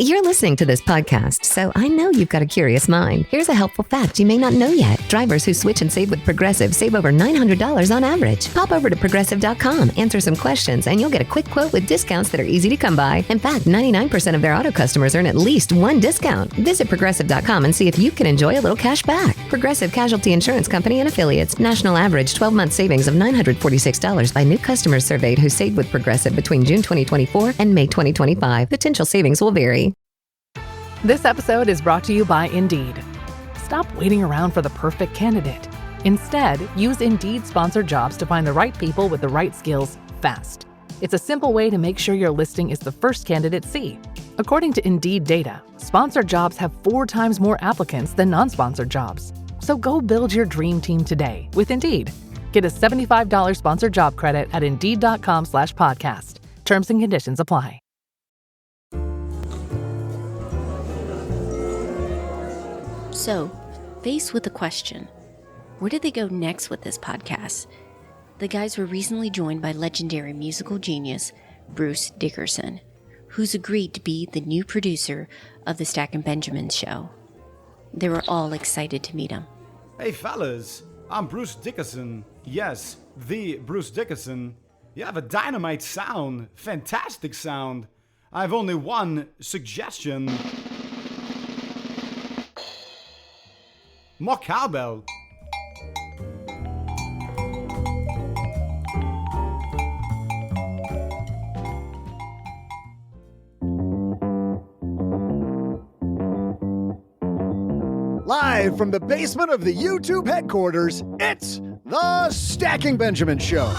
You're listening to this podcast, so I know you've got a curious mind. Here's a helpful fact you may not know yet. Drivers who switch and save with Progressive save over $900 on average. Pop over to Progressive.com, answer some questions, and you'll get a quick quote with discounts that are easy to come by. In fact, 99% of their auto customers earn at least one discount. Visit Progressive.com and see if you can enjoy a little cash back. Progressive Casualty Insurance Company and Affiliates. National average 12-month savings of $946 by new customers surveyed who saved with Progressive between June 2024 and May 2025. Potential savings will vary. This episode is brought to you by Indeed. Stop waiting around for the perfect candidate. Instead, use Indeed sponsored jobs to find the right people with the right skills fast. It's a simple way to make sure your listing is the first candidates see. According to Indeed data, sponsored jobs have 4 times more applicants than non-sponsored jobs. So go build your dream team today with Indeed. Get a $75 sponsored job credit at Indeed.com/podcast. Terms and conditions apply. So, faced with the question, where did they go next with this podcast? The guys were recently joined by legendary musical genius Bruce Dickerson, who's agreed to be the new producer of the Stack and Benjamin show. They were all excited to meet him. Hey fellas, I'm Bruce Dickerson. Yes, the Bruce Dickerson. You have a dynamite sound, fantastic sound. I have only one suggestion. More cowbell. Live from the basement of the YouTube headquarters, it's the Stacking Benjamin Show.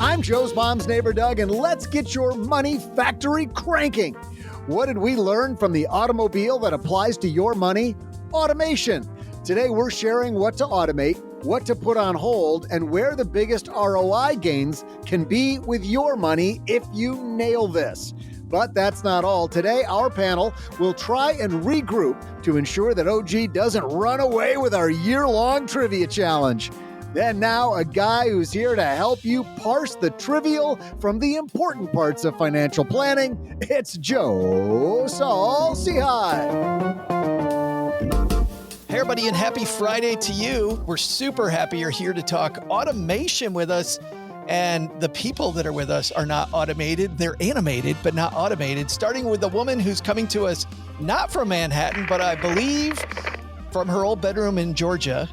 I'm Joe's mom's neighbor, Doug, and let's get your money factory cranking. What did we learn from the automobile that applies to your money? Automation. Today, we're sharing what to automate, what to put on hold, and where the biggest ROI gains can be with your money if you nail this. But that's not all. Today, our panel will try and regroup to ensure that OG doesn't run away with our year-long trivia challenge. Then now, a guy who's here to help you parse the trivial from the important parts of financial planning. It's Joe Saul. Say hi. Hey everybody, and happy Friday to you. We're super happy you're here to talk automation with us. And the people that are with us are not automated. They're animated, but not automated. Starting with a woman who's coming to us not from Manhattan, but I believe from her old bedroom in Georgia.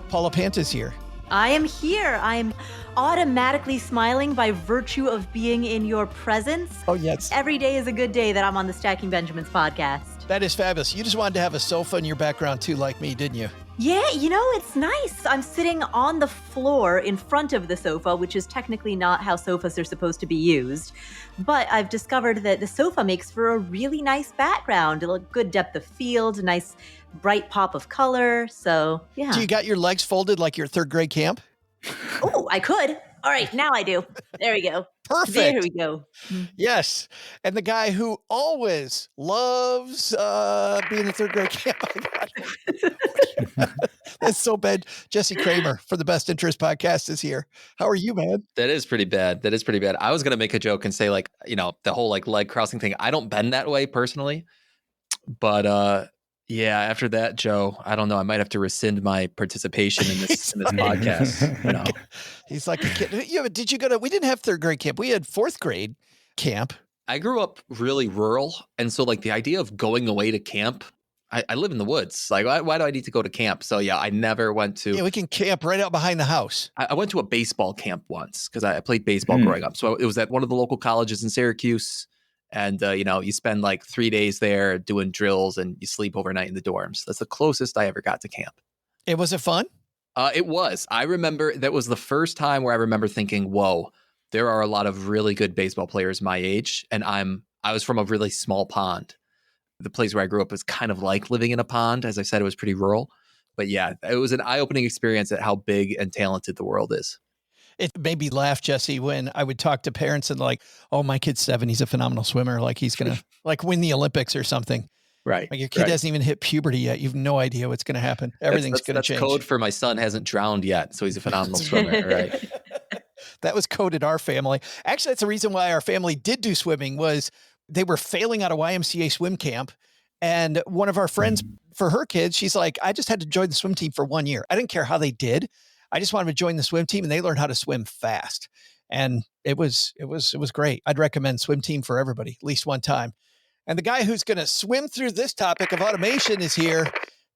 Paula Pant is here. I am here. I'm automatically smiling by virtue of being in your presence. Oh, yes. Every day is a good day that I'm on the Stacking Benjamins podcast. That is fabulous. You just wanted to have a sofa in your background too, like me, didn't you? Yeah, you know, it's nice. I'm sitting on the floor in front of the sofa, which is technically not how sofas are supposed to be used. But I've discovered that the sofa makes for a really nice background, a good depth of field, a nice bright pop of color. So, yeah. So you got your legs folded like your third grade camp? Oh, I could. All right, now I do. There we go. Perfect. There we go. Yes. And the guy who always loves being in third grade camp. That's so bad. Jesse Cramer for the Best Interest Podcast is here. How are you, man? That is pretty bad. I was going to make a joke and say, like, you know, the whole like leg crossing thing. I don't bend that way personally. But yeah, after that, Joe, I don't know. I might have to rescind my participation in this podcast. You know? He's like a kid. Yeah, but did you go to, we didn't have third grade camp. We had fourth grade camp. I grew up really rural. And so like the idea of going away to camp, I live in the woods. Like, why do I need to go to camp? So yeah, I never went to. Yeah, we can camp right out behind the house. I went to a baseball camp once because I played baseball growing up. So it was at one of the local colleges in Syracuse. And, you know, you spend like 3 days there doing drills and you sleep overnight in the dorms. That's the closest I ever got to camp. And was it fun? It was. I remember that was the first time where I remember thinking, whoa, there are a lot of really good baseball players my age. And I was from a really small pond. The place where I grew up was kind of like living in a pond. As I said, it was pretty rural. But yeah, it was an eye-opening experience at how big and talented the world is. It made me laugh, Jesse, when I would talk to parents and like, oh, my kid's 7. He's a phenomenal swimmer. Like he's going to like win the Olympics or something. Right. Like your kid right. hasn't even hit puberty yet. You have no idea what's going to happen. Everything's going to change. That's code for my son hasn't drowned yet, so he's a phenomenal swimmer. Right. That was code in our family. Actually, that's the reason why our family did do swimming was they were failing out of YMCA swim camp. And one of our friends, for her kids, she's like, I just had to join the swim team for 1 year. I didn't care how they did. I just wanted to join the swim team, and they learned how to swim fast. And it was great. I'd recommend swim team for everybody, at least one time. And the guy who's going to swim through this topic of automation is here.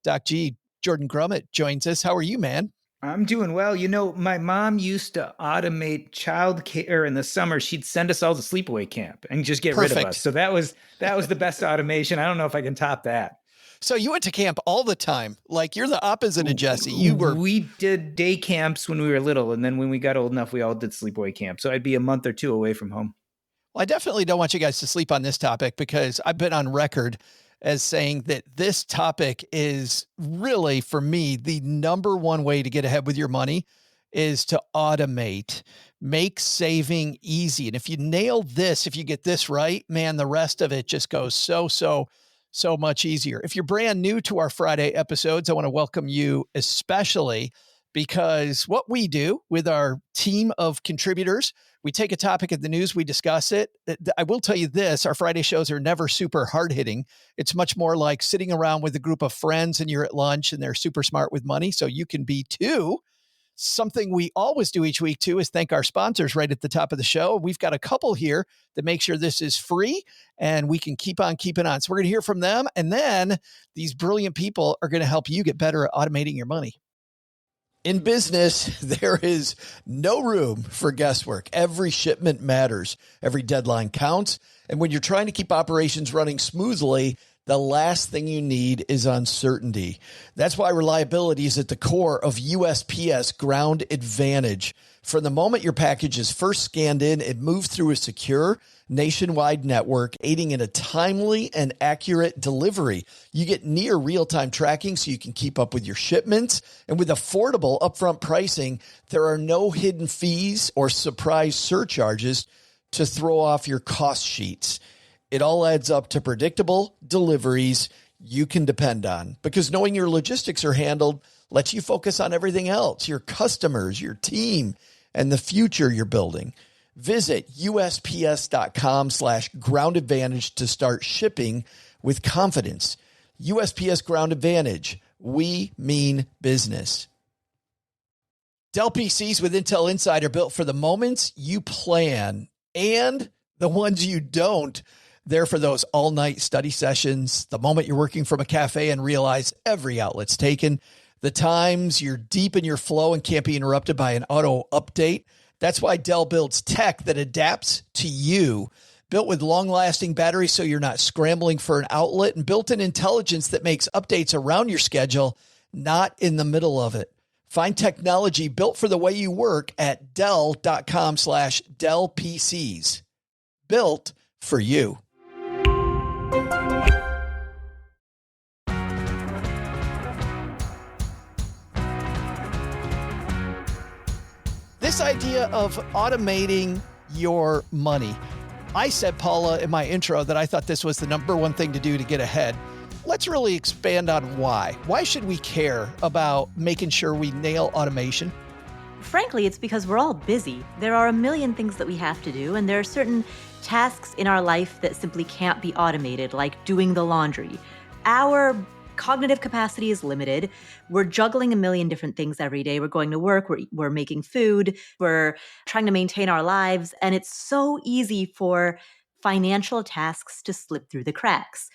Doc G, Jordan Grummett joins us. How are you, man? I'm doing well. You know, my mom used to automate childcare in the summer. She'd send us all to sleepaway camp and just get rid of us. So that was the best automation. I don't know if I can top that. So you went to camp all the time. Like you're the opposite of Jesse. We did day camps when we were little. And then when we got old enough, we all did sleepaway camp. So I'd be a month or two away from home. Well, I definitely don't want you guys to sleep on this topic because I've been on record as saying that this topic is really, for me, the number one way to get ahead with your money is to automate, make saving easy. And if you nail this, if you get this right, man, the rest of it just goes so much easier. If you're brand new to our Friday episodes, I want to welcome you especially because what we do with our team of contributors, we take a topic of the news, we discuss it. I will tell you this, our Friday shows are never super hard hitting. It's much more like sitting around with a group of friends and you're at lunch and they're super smart with money. So you can be too. Something we always do each week too is thank our sponsors right at the top of the show. We've got a couple here that make sure this is free and we can keep on keeping on. So we're going to hear from them. And then these brilliant people are going to help you get better at automating your money. In business, there is no room for guesswork. Every shipment matters. Every deadline counts. And when you're trying to keep operations running smoothly, the last thing you need is uncertainty. That's why reliability is at the core of USPS Ground Advantage. From the moment your package is first scanned in, it moves through a secure nationwide network, aiding in a timely and accurate delivery. You get near real-time tracking so you can keep up with your shipments. And with affordable upfront pricing, there are no hidden fees or surprise surcharges to throw off your cost sheets. It all adds up to predictable deliveries you can depend on, because knowing your logistics are handled lets you focus on everything else, your customers, your team, and the future you're building. Visit USPS.com/Ground Advantage to start shipping with confidence. USPS Ground Advantage. We mean business. Dell PCs with Intel Inside are built for the moments you plan and the ones you don't. They're for those all-night study sessions, the moment you're working from a cafe and realize every outlet's taken, the times you're deep in your flow and can't be interrupted by an auto update. That's why Dell builds tech that adapts to you. Built with long-lasting batteries so you're not scrambling for an outlet, and built-in intelligence that makes updates around your schedule, not in the middle of it. Find technology built for the way you work at Dell.com/Dell PCs. Built for you. This idea of automating your money. I said, Paula, in my intro that I thought this was the number one thing to do to get ahead. Let's really expand on why. Why should we care about making sure we nail automation? Frankly, it's because we're all busy. There are a million things that we have to do, and there are certain tasks in our life that simply can't be automated, like doing the laundry. Our cognitive capacity is limited. We're juggling a million different things every day. We're going to work, we're making food, we're trying to maintain our lives, and it's so easy for financial tasks to slip through the cracks.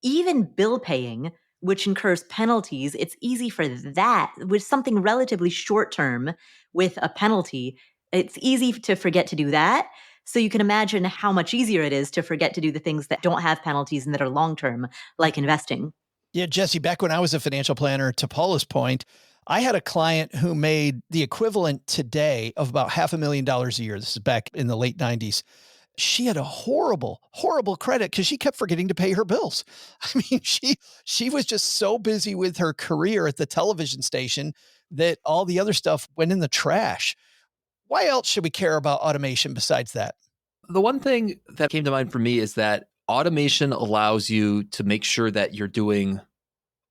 Even bill paying, which incurs penalties, it's easy for that, with something relatively short-term with a penalty. It's easy to forget to do that. So you can imagine how much easier it is to forget to do the things that don't have penalties and that are long-term, like investing. Yeah, Jesse, back when I was a financial planner, to Paula's point, I had a client who made the equivalent today of about $500,000 a year. This is back in the late 90s. She had a horrible credit because she kept forgetting to pay her bills. I mean, she was just so busy with her career at the television station that all the other stuff went in the trash. Why else should we care about automation besides that? The one thing that came to mind for me is that automation allows you to make sure that you're doing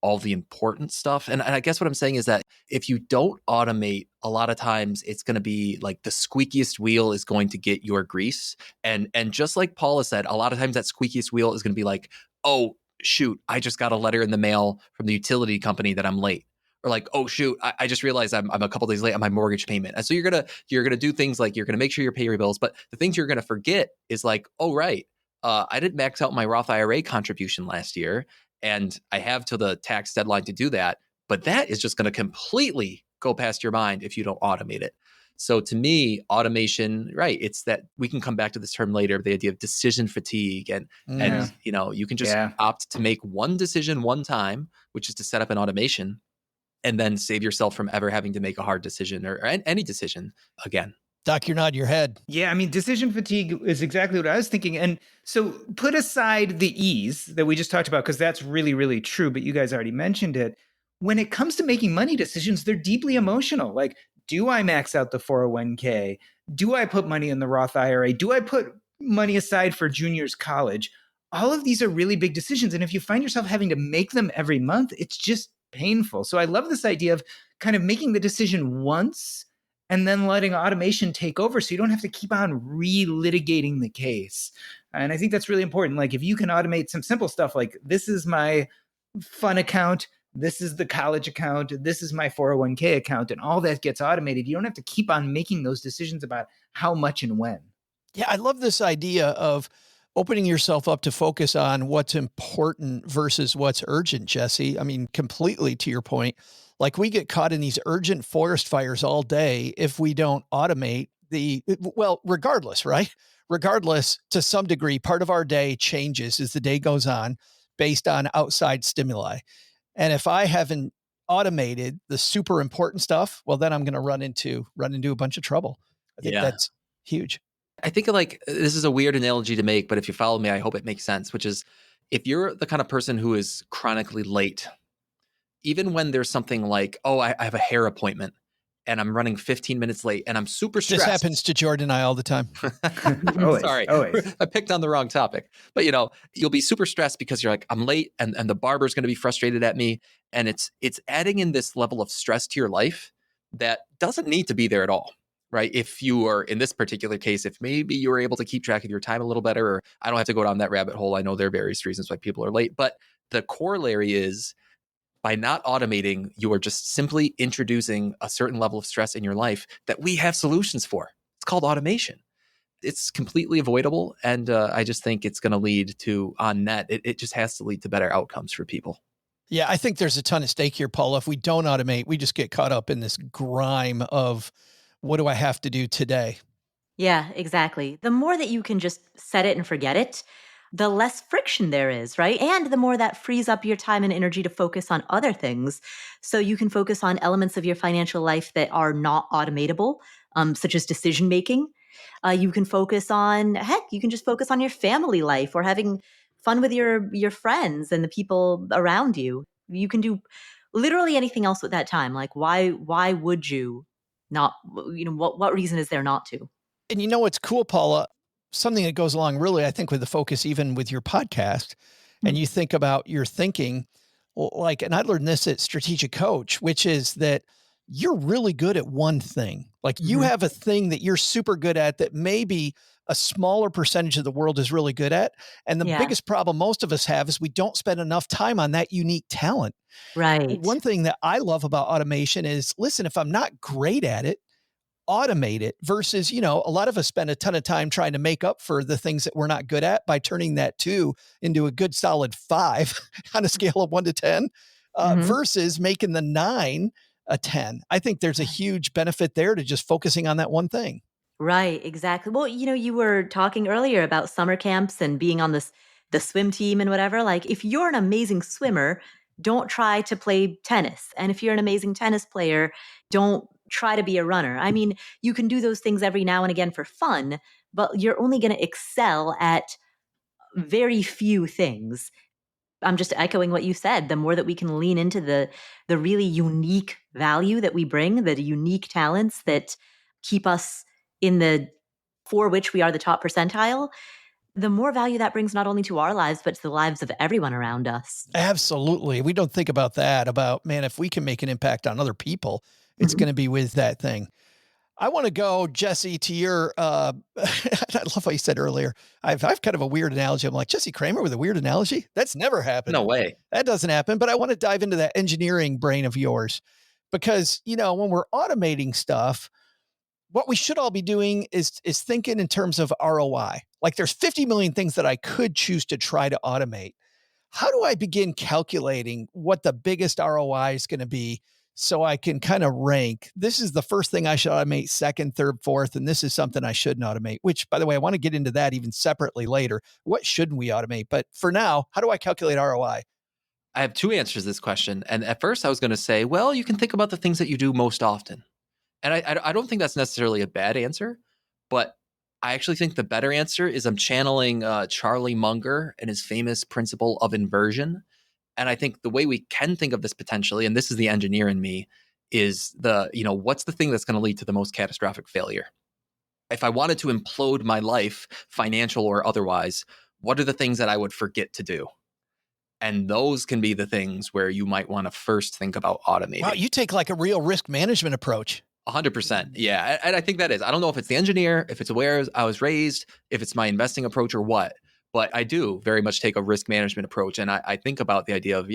all the important stuff. And I guess what I'm saying is that if you don't automate, a lot of times it's going to be like the squeakiest wheel is going to get your grease. And just like Paula said, a lot of times that squeakiest wheel is going to be like, oh, shoot, I just got a letter in the mail from the utility company that I'm late. Or like, oh, shoot, I just realized I'm a couple days late on my mortgage payment. And so you're gonna do things like you're going to make sure you pay your bills. But the things you're going to forget is like, oh, right, I didn't max out my Roth IRA contribution last year. And I have till the tax deadline to do that. But that is just going to completely go past your mind if you don't automate it. So to me, automation, right, it's that we can come back to this term later, the idea of decision fatigue. And you can just opt to make one decision one time, which is to set up an automation, and then save yourself from ever having to make a hard decision or any decision again. Doc, you're nodding your head. Yeah, I mean, decision fatigue is exactly what I was thinking. And so put aside the ease that we just talked about, because that's really, really true, but you guys already mentioned it. When it comes to making money decisions, they're deeply emotional. Like, do I max out the 401k? Do I put money in the Roth IRA? Do I put money aside for junior's college? All of these are really big decisions. And if you find yourself having to make them every month, it's just painful. So I love this idea of kind of making the decision once and then letting automation take over so you don't have to keep on relitigating the case. And I think that's really important. Like if you can automate some simple stuff like this is my fun account, this is the college account, this is my 401k account, and all that gets automated, you don't have to keep on making those decisions about how much and when. Yeah, I love this idea of opening yourself up to focus on what's important versus what's urgent, Jesse. I mean, completely to your point. Like we get caught in these urgent forest fires all day if we don't automate regardless, right? Regardless, to some degree, part of our day changes as the day goes on based on outside stimuli. And if I haven't automated the super important stuff, well, then I'm going to run into a bunch of trouble. I think that's huge. I think like this is a weird analogy to make, but if you follow me, I hope it makes sense, which is if you're the kind of person who is chronically late, even when there's something like, oh, I have a hair appointment and I'm running 15 minutes late and I'm super stressed. This happens to Jordan and I all the time. Sorry, I picked on the wrong topic. But you'll be super stressed because you're like, I'm late and the barber's going to be frustrated at me. And it's adding in this level of stress to your life that doesn't need to be there at all. Right? If you are in this particular case, if maybe you were able to keep track of your time a little better, or I don't have to go down that rabbit hole. I know there are various reasons why people are late, but the corollary is by not automating, you are just simply introducing a certain level of stress in your life that we have solutions for. It's called automation. It's completely avoidable. And I just think it's going to lead to, on net, it just has to lead to better outcomes for people. Yeah, I think there's a ton of stake here, Paula. If we don't automate, we just get caught up in this grime of, what do I have to do today? Yeah, exactly. The more that you can just set it and forget it, the less friction there is, right? And the more that frees up your time and energy to focus on other things. So you can focus on elements of your financial life that are not automatable, such as decision making. You can focus on, you can just focus on your family life or having fun with your friends and the people around you. You can do literally anything else with that time. Like why would you not, what reason is there not to? And what's cool, Paula, something that goes along really, I think, with the focus, even with your podcast, and you think about your thinking, and I learned this at Strategic Coach, which is that you're really good at one thing. Like you have a thing that you're super good at that maybe a smaller percentage of the world is really good at. And the biggest problem most of us have is we don't spend enough time on that unique talent. Right. One thing that I love about automation is, listen, if I'm not great at it, automate it versus, a lot of us spend a ton of time trying to make up for the things that we're not good at by turning that 2 into a good solid 5 on a scale of 1 to 10 versus making the 9 a 10. I think there's a huge benefit there to just focusing on that one thing. Right, exactly. Well, you were talking earlier about summer camps and being on the swim team and whatever. Like if you're an amazing swimmer, don't try to play tennis. And if you're an amazing tennis player, don't try to be a runner. I mean, you can do those things every now and again for fun, but you're only going to excel at very few things. I'm just echoing what you said. The more that we can lean into the really unique value that we bring, the unique talents that keep us for which we are the top percentile, the more value that brings not only to our lives, but to the lives of everyone around us. Absolutely. We don't think about that, about, man, if we can make an impact on other people, it's going to be with that thing. I want to go, Jesse, to your, I love what you said earlier. I've kind of a weird analogy. I'm like, Jesse Cramer with a weird analogy? That's never happened. No way. That doesn't happen. But I want to dive into that engineering brain of yours because, when we're automating stuff, what we should all be doing is thinking in terms of ROI. Like there's 50 million things that I could choose to try to automate. How do I begin calculating what the biggest ROI is going to be so I can kind of rank? This is the first thing I should automate, second, third, fourth, and this is something I shouldn't automate, which, by the way, I want to get into that even separately later. What shouldn't we automate? But for now, how do I calculate ROI? I have two answers to this question. And at first I was going to say, well, you can think about the things that you do most often. And I don't think that's necessarily a bad answer, but I actually think the better answer is I'm channeling Charlie Munger and his famous principle of inversion. And I think the way we can think of this potentially, and this is the engineer in me, is what's the thing that's going to lead to the most catastrophic failure? If I wanted to implode my life, financial or otherwise, what are the things that I would forget to do? And those can be the things where you might want to first think about automating. Wow, you take like a real risk management approach. 100%. Yeah. And I think that is. I don't know if it's the engineer, if it's where I was raised, if it's my investing approach or what, but I do very much take a risk management approach. And I think about the idea of,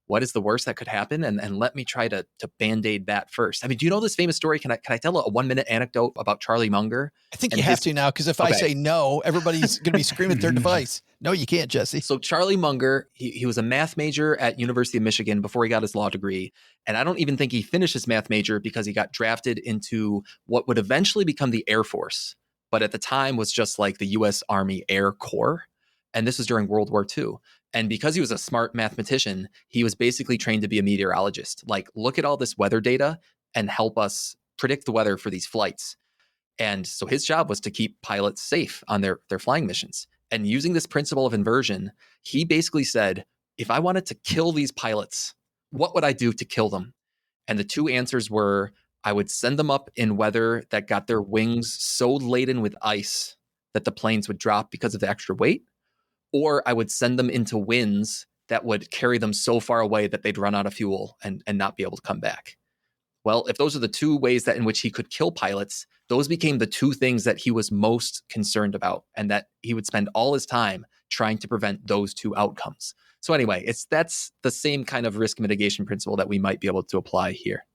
what is the worst that could happen? And let me try to Band-Aid that first. I mean, do you know this famous story? Can I tell a 1-minute anecdote about Charlie Munger? I think you have to now, because if I say no, everybody's going to be screaming at their device. No, you can't, Jesse. So Charlie Munger, he was a math major at University of Michigan before he got his law degree. And I don't even think he finished his math major because he got drafted into what would eventually become the Air Force, but at the time was just like the U.S. Army Air Corps. And this was during World War II. And because he was a smart mathematician, he was basically trained to be a meteorologist. Like, look at all this weather data and help us predict the weather for these flights. And so his job was to keep pilots safe on their flying missions. And using this principle of inversion, he basically said, if I wanted to kill these pilots, what would I do to kill them? And the two answers were, I would send them up in weather that got their wings so laden with ice that the planes would drop because of the extra weight, or I would send them into winds that would carry them so far away that they'd run out of fuel and not be able to come back. Well, if those are the two ways that in which he could kill pilots, those became the two things that he was most concerned about, and that he would spend all his time trying to prevent those two outcomes. So anyway, that's the same kind of risk mitigation principle that we might be able to apply here.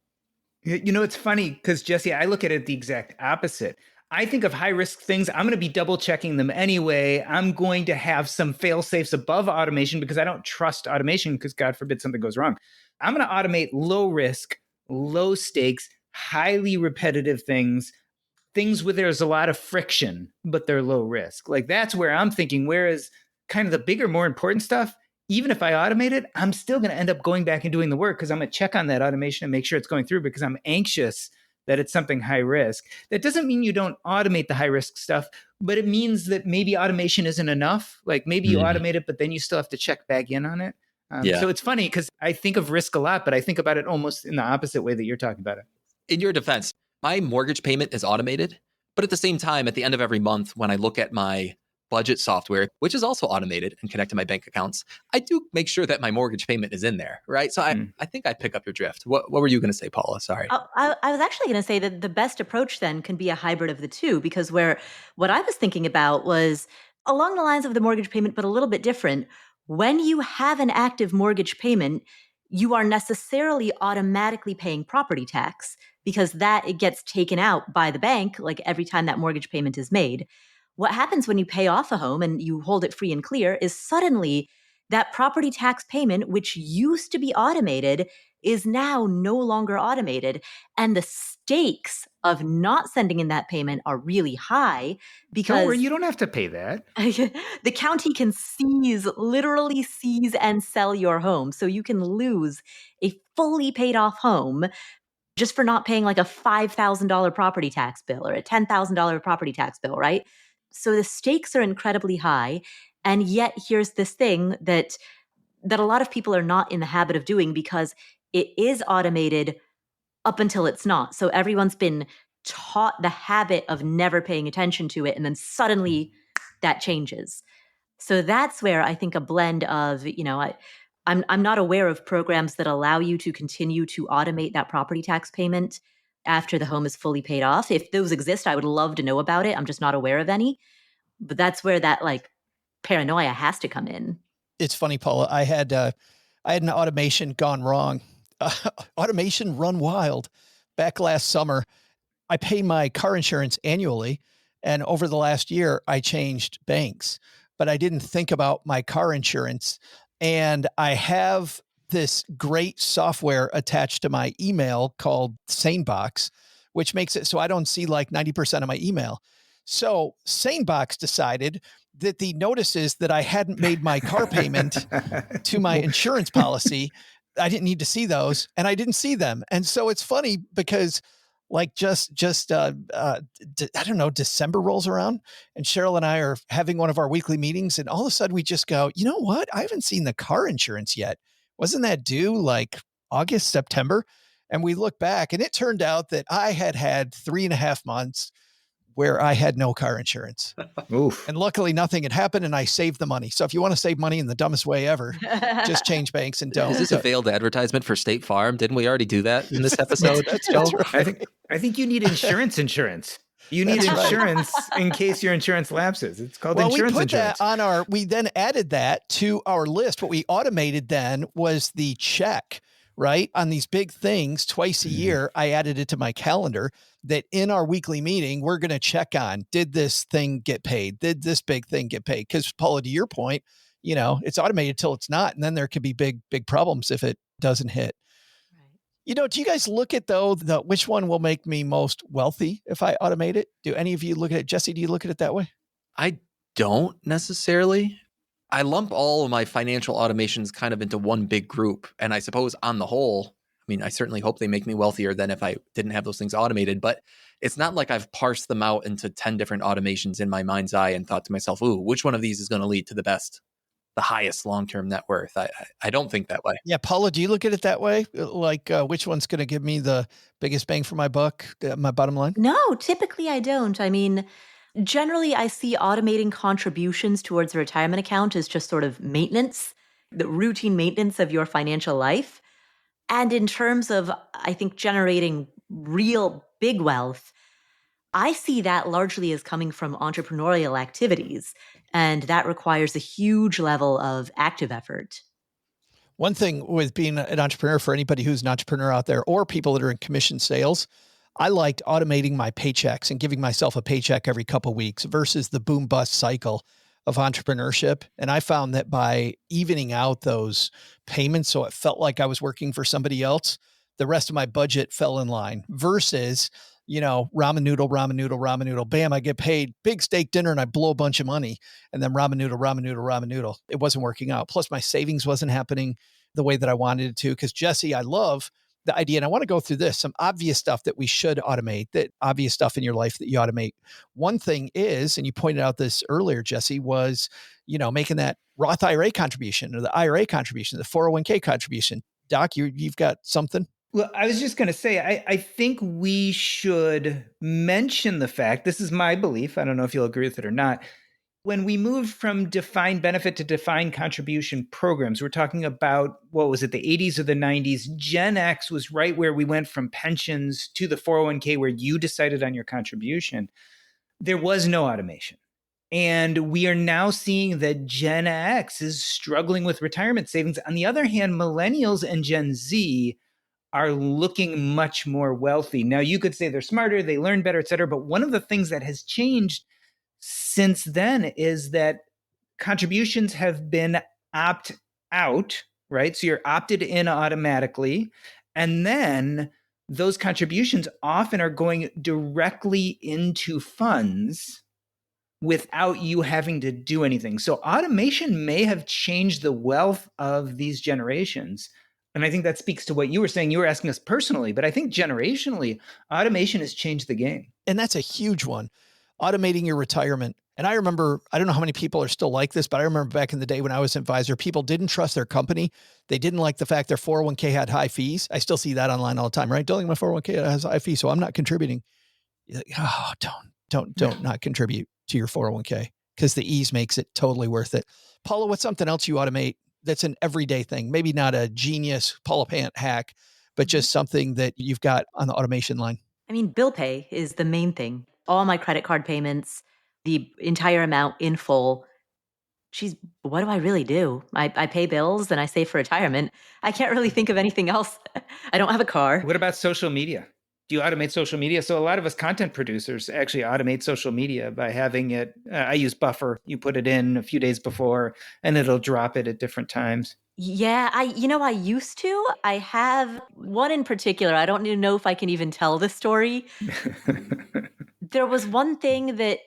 It's funny because, Jesse, I look at it the exact opposite. I think of high risk things. I'm going to be double checking them anyway. I'm going to have some fail safes above automation because I don't trust automation because God forbid something goes wrong. I'm going to automate low risk, low stakes, highly repetitive things where there's a lot of friction, but they're low risk. Like that's where I'm thinking, whereas kind of the bigger, more important stuff, even if I automate it, I'm still going to end up going back and doing the work because I'm going to check on that automation and make sure it's going through because I'm anxious that it's something high risk. That doesn't mean you don't automate the high risk stuff, but it means that maybe automation isn't enough. Like maybe you automate it, but then you still have to check back in on it. So it's funny because I think of risk a lot, but I think about it almost in the opposite way that you're talking about it. In your defense, my mortgage payment is automated, but at the same time, at the end of every month, when I look at my budget software, which is also automated and connect to my bank accounts, I do make sure that my mortgage payment is in there, right? So I think I pick up your drift. What were you going to say, Paula? Sorry. I was actually going to say that the best approach then can be a hybrid of the two, because what I was thinking about was along the lines of the mortgage payment, but a little bit different. When you have an active mortgage payment, you are necessarily automatically paying property tax because it gets taken out by the bank like every time that mortgage payment is made. What happens when you pay off a home and you hold it free and clear is suddenly that property tax payment, which used to be automated, is now no longer automated. And the stakes of not sending in that payment are really high because Don't worry, you don't have to pay that. The county can literally seize and sell your home. So you can lose a fully paid off home just for not paying like a $5,000 property tax bill or a $10,000 property tax bill, right? So the stakes are incredibly high. And yet here's this thing that a lot of people are not in the habit of doing because it is automated up until it's not. So everyone's been taught the habit of never paying attention to it. And then suddenly that changes. So that's where I think a blend of, I'm not aware of programs that allow you to continue to automate that property tax payment after the home is fully paid off. If those exist, I would love to know about it. I'm just not aware of any. But that's where that like paranoia has to come in. It's funny, Paula. I had an automation gone wrong. Automation run wild. Back last summer, I pay my car insurance annually, and over the last year, I changed banks, but I didn't think about my car insurance. And I have this great software attached to my email called SaneBox, which makes it so I don't see like 90% of my email. So SaneBox decided that the notices that I hadn't made my car payment to my insurance policy, I didn't need to see those, and I didn't see them. And so it's funny because like I don't know, December rolls around and Cheryl and I are having one of our weekly meetings, and all of a sudden we just go, you know what? I haven't seen the car insurance yet. Wasn't that due like August, September? And we look back, and it turned out that I had 3.5 months where I had no car insurance. Oof. And luckily nothing had happened, and I saved the money. So if you want to save money in the dumbest way ever, just change banks and don't. Is this a veiled advertisement for State Farm? Didn't we already do that in this episode? That's right. I think you need insurance. You need insurance in case your insurance lapses. It's called insurance insurance. We then added that to our list. What we automated then was the check, right? On these big things twice a year, I added it to my calendar that in our weekly meeting, we're going to check on, did this thing get paid? Did this big thing get paid? Because Paula, to your point, it's automated till it's not. And then there could be big problems if it doesn't hit. Right. Do you guys look at which one will make me most wealthy if I automate it? Do any of you look at it? Jesse, do you look at it that way? I don't necessarily. I lump all of my financial automations kind of into one big group. And I suppose on the whole, I certainly hope they make me wealthier than if I didn't have those things automated, but it's not like I've parsed them out into 10 different automations in my mind's eye and thought to myself, ooh, which one of these is going to lead to the highest long-term net worth? I don't think that way. Yeah. Paula, do you look at it that way? Like which one's going to give me the biggest bang for my buck, my bottom line? No, typically I don't. Generally I see automating contributions towards a retirement account as just sort of maintenance, the routine maintenance of your financial life. And in terms of, I think, generating real big wealth, I see that largely as coming from entrepreneurial activities. And that requires a huge level of active effort. One thing with being an entrepreneur, for anybody who's an entrepreneur out there or people that are in commission sales, I liked automating my paychecks and giving myself a paycheck every couple of weeks versus the boom bust cycle of entrepreneurship. And I found that by evening out those payments, so it felt like I was working for somebody else, the rest of my budget fell in line versus, ramen noodle, bam, I get paid big steak dinner and I blow a bunch of money, and then ramen noodle. It wasn't working out. Plus my savings wasn't happening the way that I wanted it to. Because Jesse, I love the idea. And I want to go through some obvious stuff that we should automate, that obvious stuff in your life that you automate. One thing is, and you pointed out this earlier, Jesse, was, making that Roth IRA contribution or the IRA contribution, the 401k contribution. Doc, you've got something? Well, I was just going to say, I think we should mention the fact, this is my belief, I don't know if you'll agree with it or not, when we moved from defined benefit to defined contribution programs, we're talking about, what was it, the 80s or the 90s, Gen X was right where we went from pensions to the 401k where you decided on your contribution. There was no automation. And we are now seeing that Gen X is struggling with retirement savings. On the other hand, millennials and Gen Z are looking much more wealthy. Now, you could say they're smarter, they learn better, et cetera. But one of the things that has changed since then is that contributions have been opt out, right? So you're opted in automatically. And then those contributions often are going directly into funds without you having to do anything. So automation may have changed the wealth of these generations. And I think that speaks to what you were saying. You were asking us personally, but I think generationally, automation has changed the game. And that's a huge one. Automating your retirement. And I remember, I don't know how many people are still like this, but I remember back in the day when I was an advisor, people didn't trust their company. They didn't like the fact their 401k had high fees. I still see that online all the time, right? Don't think my 401k has high fees, so I'm not contributing. You're like, oh, don't not contribute to your 401k because the ease makes it totally worth it. Paula, what's something else you automate that's an everyday thing? Maybe not a genius Paula Pant hack, but just something that you've got on the automation line. I mean, bill pay is the main thing. All my credit card payments, the entire amount in full. What do I really do? I pay bills and I save for retirement. I can't really think of anything else. I don't have a car. What about social media? Do you automate social media? So a lot of us content producers actually automate social media by having it. I use Buffer. You put it in a few days before and it'll drop it at different times. Yeah, I used to. I have one in particular. I don't even know if I can even tell the story. There was one thing that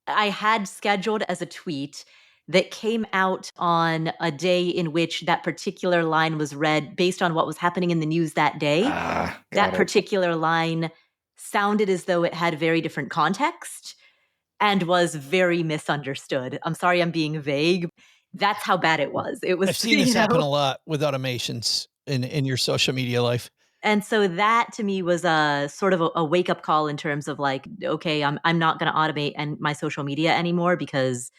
I had scheduled as a tweet that came out on a day in which that particular line was read based on what was happening in the news that day. That particular line sounded as though it had very different context and was very misunderstood. I'm sorry I'm being vague. That's how bad it was. It was. I've seen this happen a lot with automations in your social media life. And so that to me was a sort of a wake up call in terms of like, okay, I'm not going to automate my social media anymore, because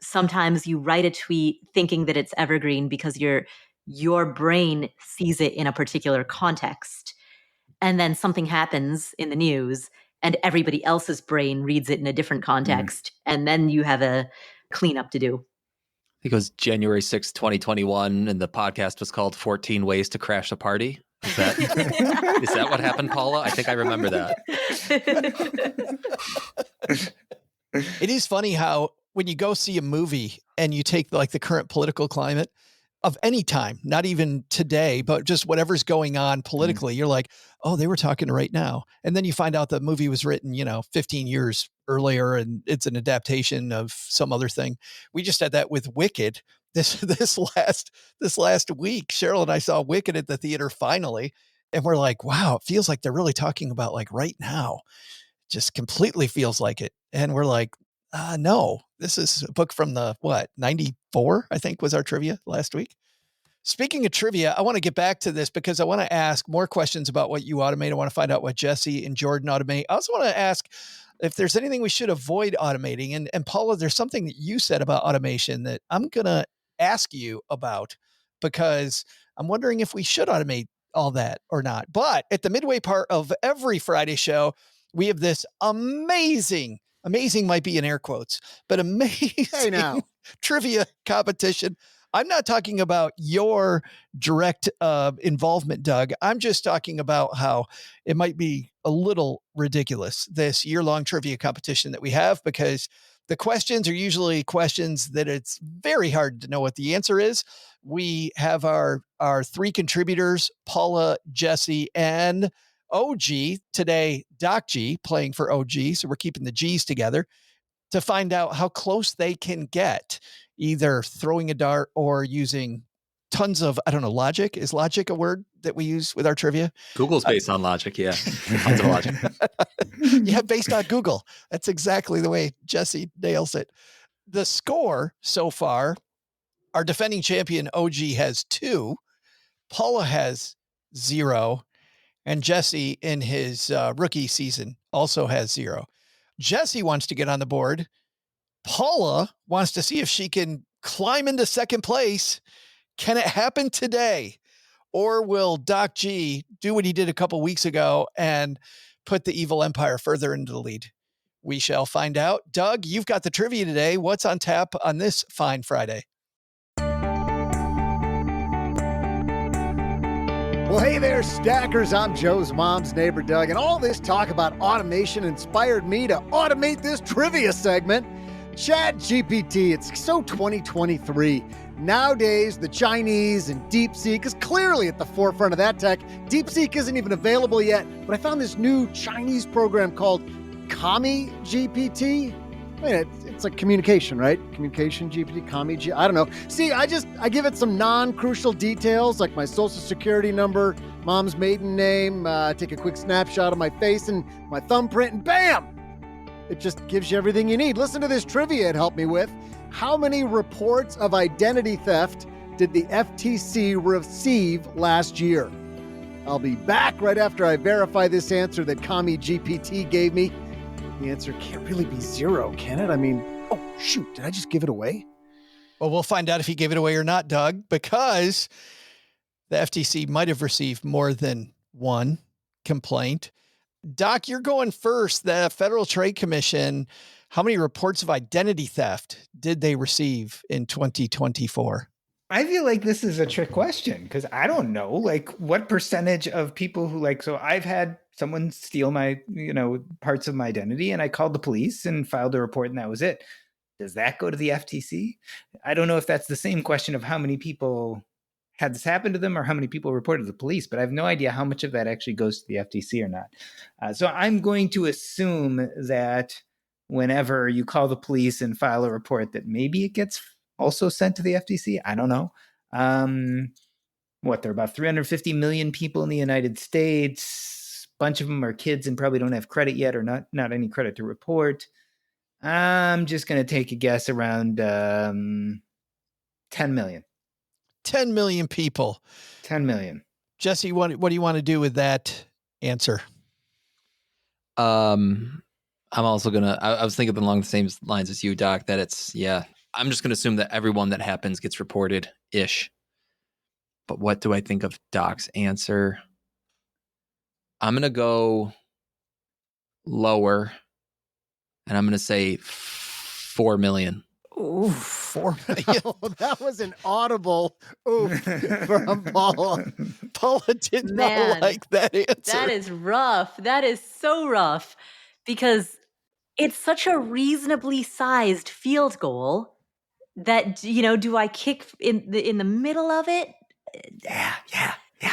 sometimes you write a tweet thinking that it's evergreen because your brain sees it in a particular context. And then something happens in the news and everybody else's brain reads it in a different context. And then you have a cleanup to do. I think it was January 6th, 2021, and the podcast was called 14 Ways to Crash a Party. Is that what happened, Paula? I think I remember that. It is funny how when you go see a movie and you take like the current political climate of any time, not even today, but just whatever's going on politically, you're like, oh, they were talking right now. And then you find out the movie was written, 15 years earlier and it's an adaptation of some other thing. We just had that with Wicked this last week. Cheryl and I saw Wicked at the theater finally. And we're like, wow, it feels like they're really talking about like right now. Just completely feels like it. And we're like, no, this is a book from the 94, I think was our trivia last week. Speaking of trivia, I want to get back to this because I want to ask more questions about what you automate. I want to find out what Jesse and Jordan automate. I also want to ask if there's anything we should avoid automating. And Paula, there's something that you said about automation that I'm going to ask you about because I'm wondering if we should automate all that or not. But at the midway part of every Friday show, we have this amazing might be in air quotes, but amazing trivia competition. I'm not talking about your direct involvement, Doug. I'm just talking about how it might be a little ridiculous, this year-long trivia competition that we have, because the questions are usually questions that it's very hard to know what the answer is. We have our three contributors, Paula, Jesse, and OG, today Doc G, playing for OG, so we're keeping the G's together to find out how close they can get, either throwing a dart or using tons of, I don't know, logic. Is logic a word that we use with our trivia? Google's based on logic, yeah. Tons of logic. Yeah, based on Google. That's exactly the way Jesse nails it. The score so far, our defending champion OG has 2, Paula has 0, and Jesse in his rookie season also has 0. Jesse wants to get on the board. Paula wants to see if she can climb into second place. Can it happen today? Or will Doc G do what he did a couple weeks ago and put the evil empire further into the lead? We shall find out. Doug, you've got the trivia today. What's on tap on this fine Friday? Well, hey there, stackers. I'm Joe's mom's neighbor, Doug, and all this talk about automation inspired me to automate this trivia segment. ChatGPT, it's so 2023. Nowadays, the Chinese and DeepSeek is clearly at the forefront of that tech. DeepSeek isn't even available yet, but I found this new Chinese program called Kami GPT. I mean, it's like communication, right? Communication GPT, Kami G. I don't know. See, I give it some non-crucial details like my social security number, mom's maiden name, take a quick snapshot of my face and my thumbprint, and bam! It just gives you everything you need. Listen to this trivia it helped me with. How many reports of identity theft did the FTC receive last year? I'll be back right after I verify this answer that Kami GPT gave me. The answer can't really be 0, can it? I mean, Shoot, did I just give it away? Well, we'll find out if he gave it away or not, Doug, because the FTC might have received more than one complaint. Doc, you're going first. The Federal Trade Commission, how many reports of identity theft did they receive in 2024? I feel like this is a trick question because I don't know, like, what percentage of people who so I've had someone steal my, parts of my identity, and I called the police and filed a report, and that was it. Does that go to the FTC? I don't know if that's the same question of how many people had this happen to them or how many people reported to the police, but I have no idea how much of that actually goes to the FTC or not. So I'm going to assume that whenever you call the police and file a report, that maybe it gets also sent to the FTC. I don't know. There are about 350 million people in the United States. A bunch of them are kids and probably don't have credit yet or not any credit to report. I'm just going to take a guess around 10 million. 10 million people. 10 million. Jesse, what do you want to do with that answer? I'm also going to, I was thinking along the same lines as you, Doc, that I'm just going to assume that everyone that happens gets reported-ish. But what do I think of Doc's answer? I'm going to go lower, and I'm going to say 4 million. Ooh, 4 million. That was an audible oof from Paula. Paula did not like that answer. That is rough. That is so rough because it's such a reasonably sized field goal that, do I kick in the middle of it? Yeah.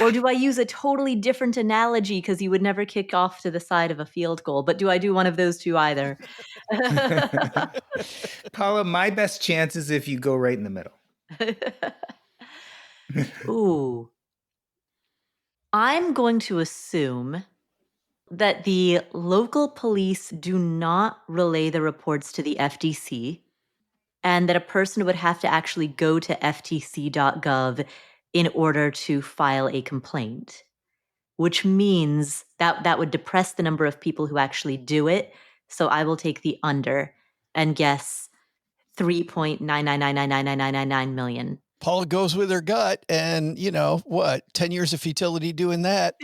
Or do I use a totally different analogy because you would never kick off to the side of a field goal? But do I do one of those two either? Paula, my best chance is if you go right in the middle. Ooh. I'm going to assume that the local police do not relay the reports to the FTC and that a person would have to actually go to ftc.gov in order to file a complaint, which means that would depress the number of people who actually do it. So I will take the under and guess 3.9999999 million. Paula goes with her gut, and 10 years of futility doing that.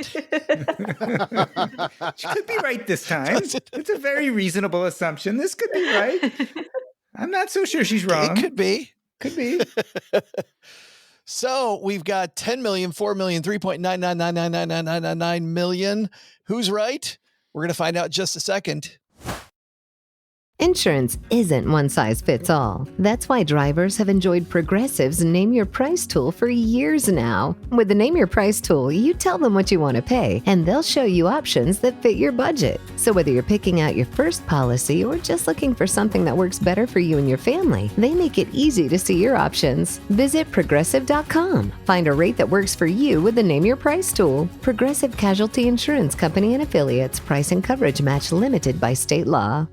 She could be right this time. It's a very reasonable assumption. This could be right. I'm not so sure she's wrong. It could be. Could be. So we've got 10 million, 4 million, 3.9999999 million. Who's right? We're going to find out in just a second. Insurance isn't one size fits all. That's why drivers have enjoyed Progressive's Name Your Price tool for years now. With the Name Your Price tool, you tell them what you want to pay, and they'll show you options that fit your budget. So whether you're picking out your first policy or just looking for something that works better for you and your family, they make it easy to see your options. Visit Progressive.com. Find a rate that works for you with the Name Your Price tool. Progressive Casualty Insurance Company and Affiliates. Price and coverage match limited by state law.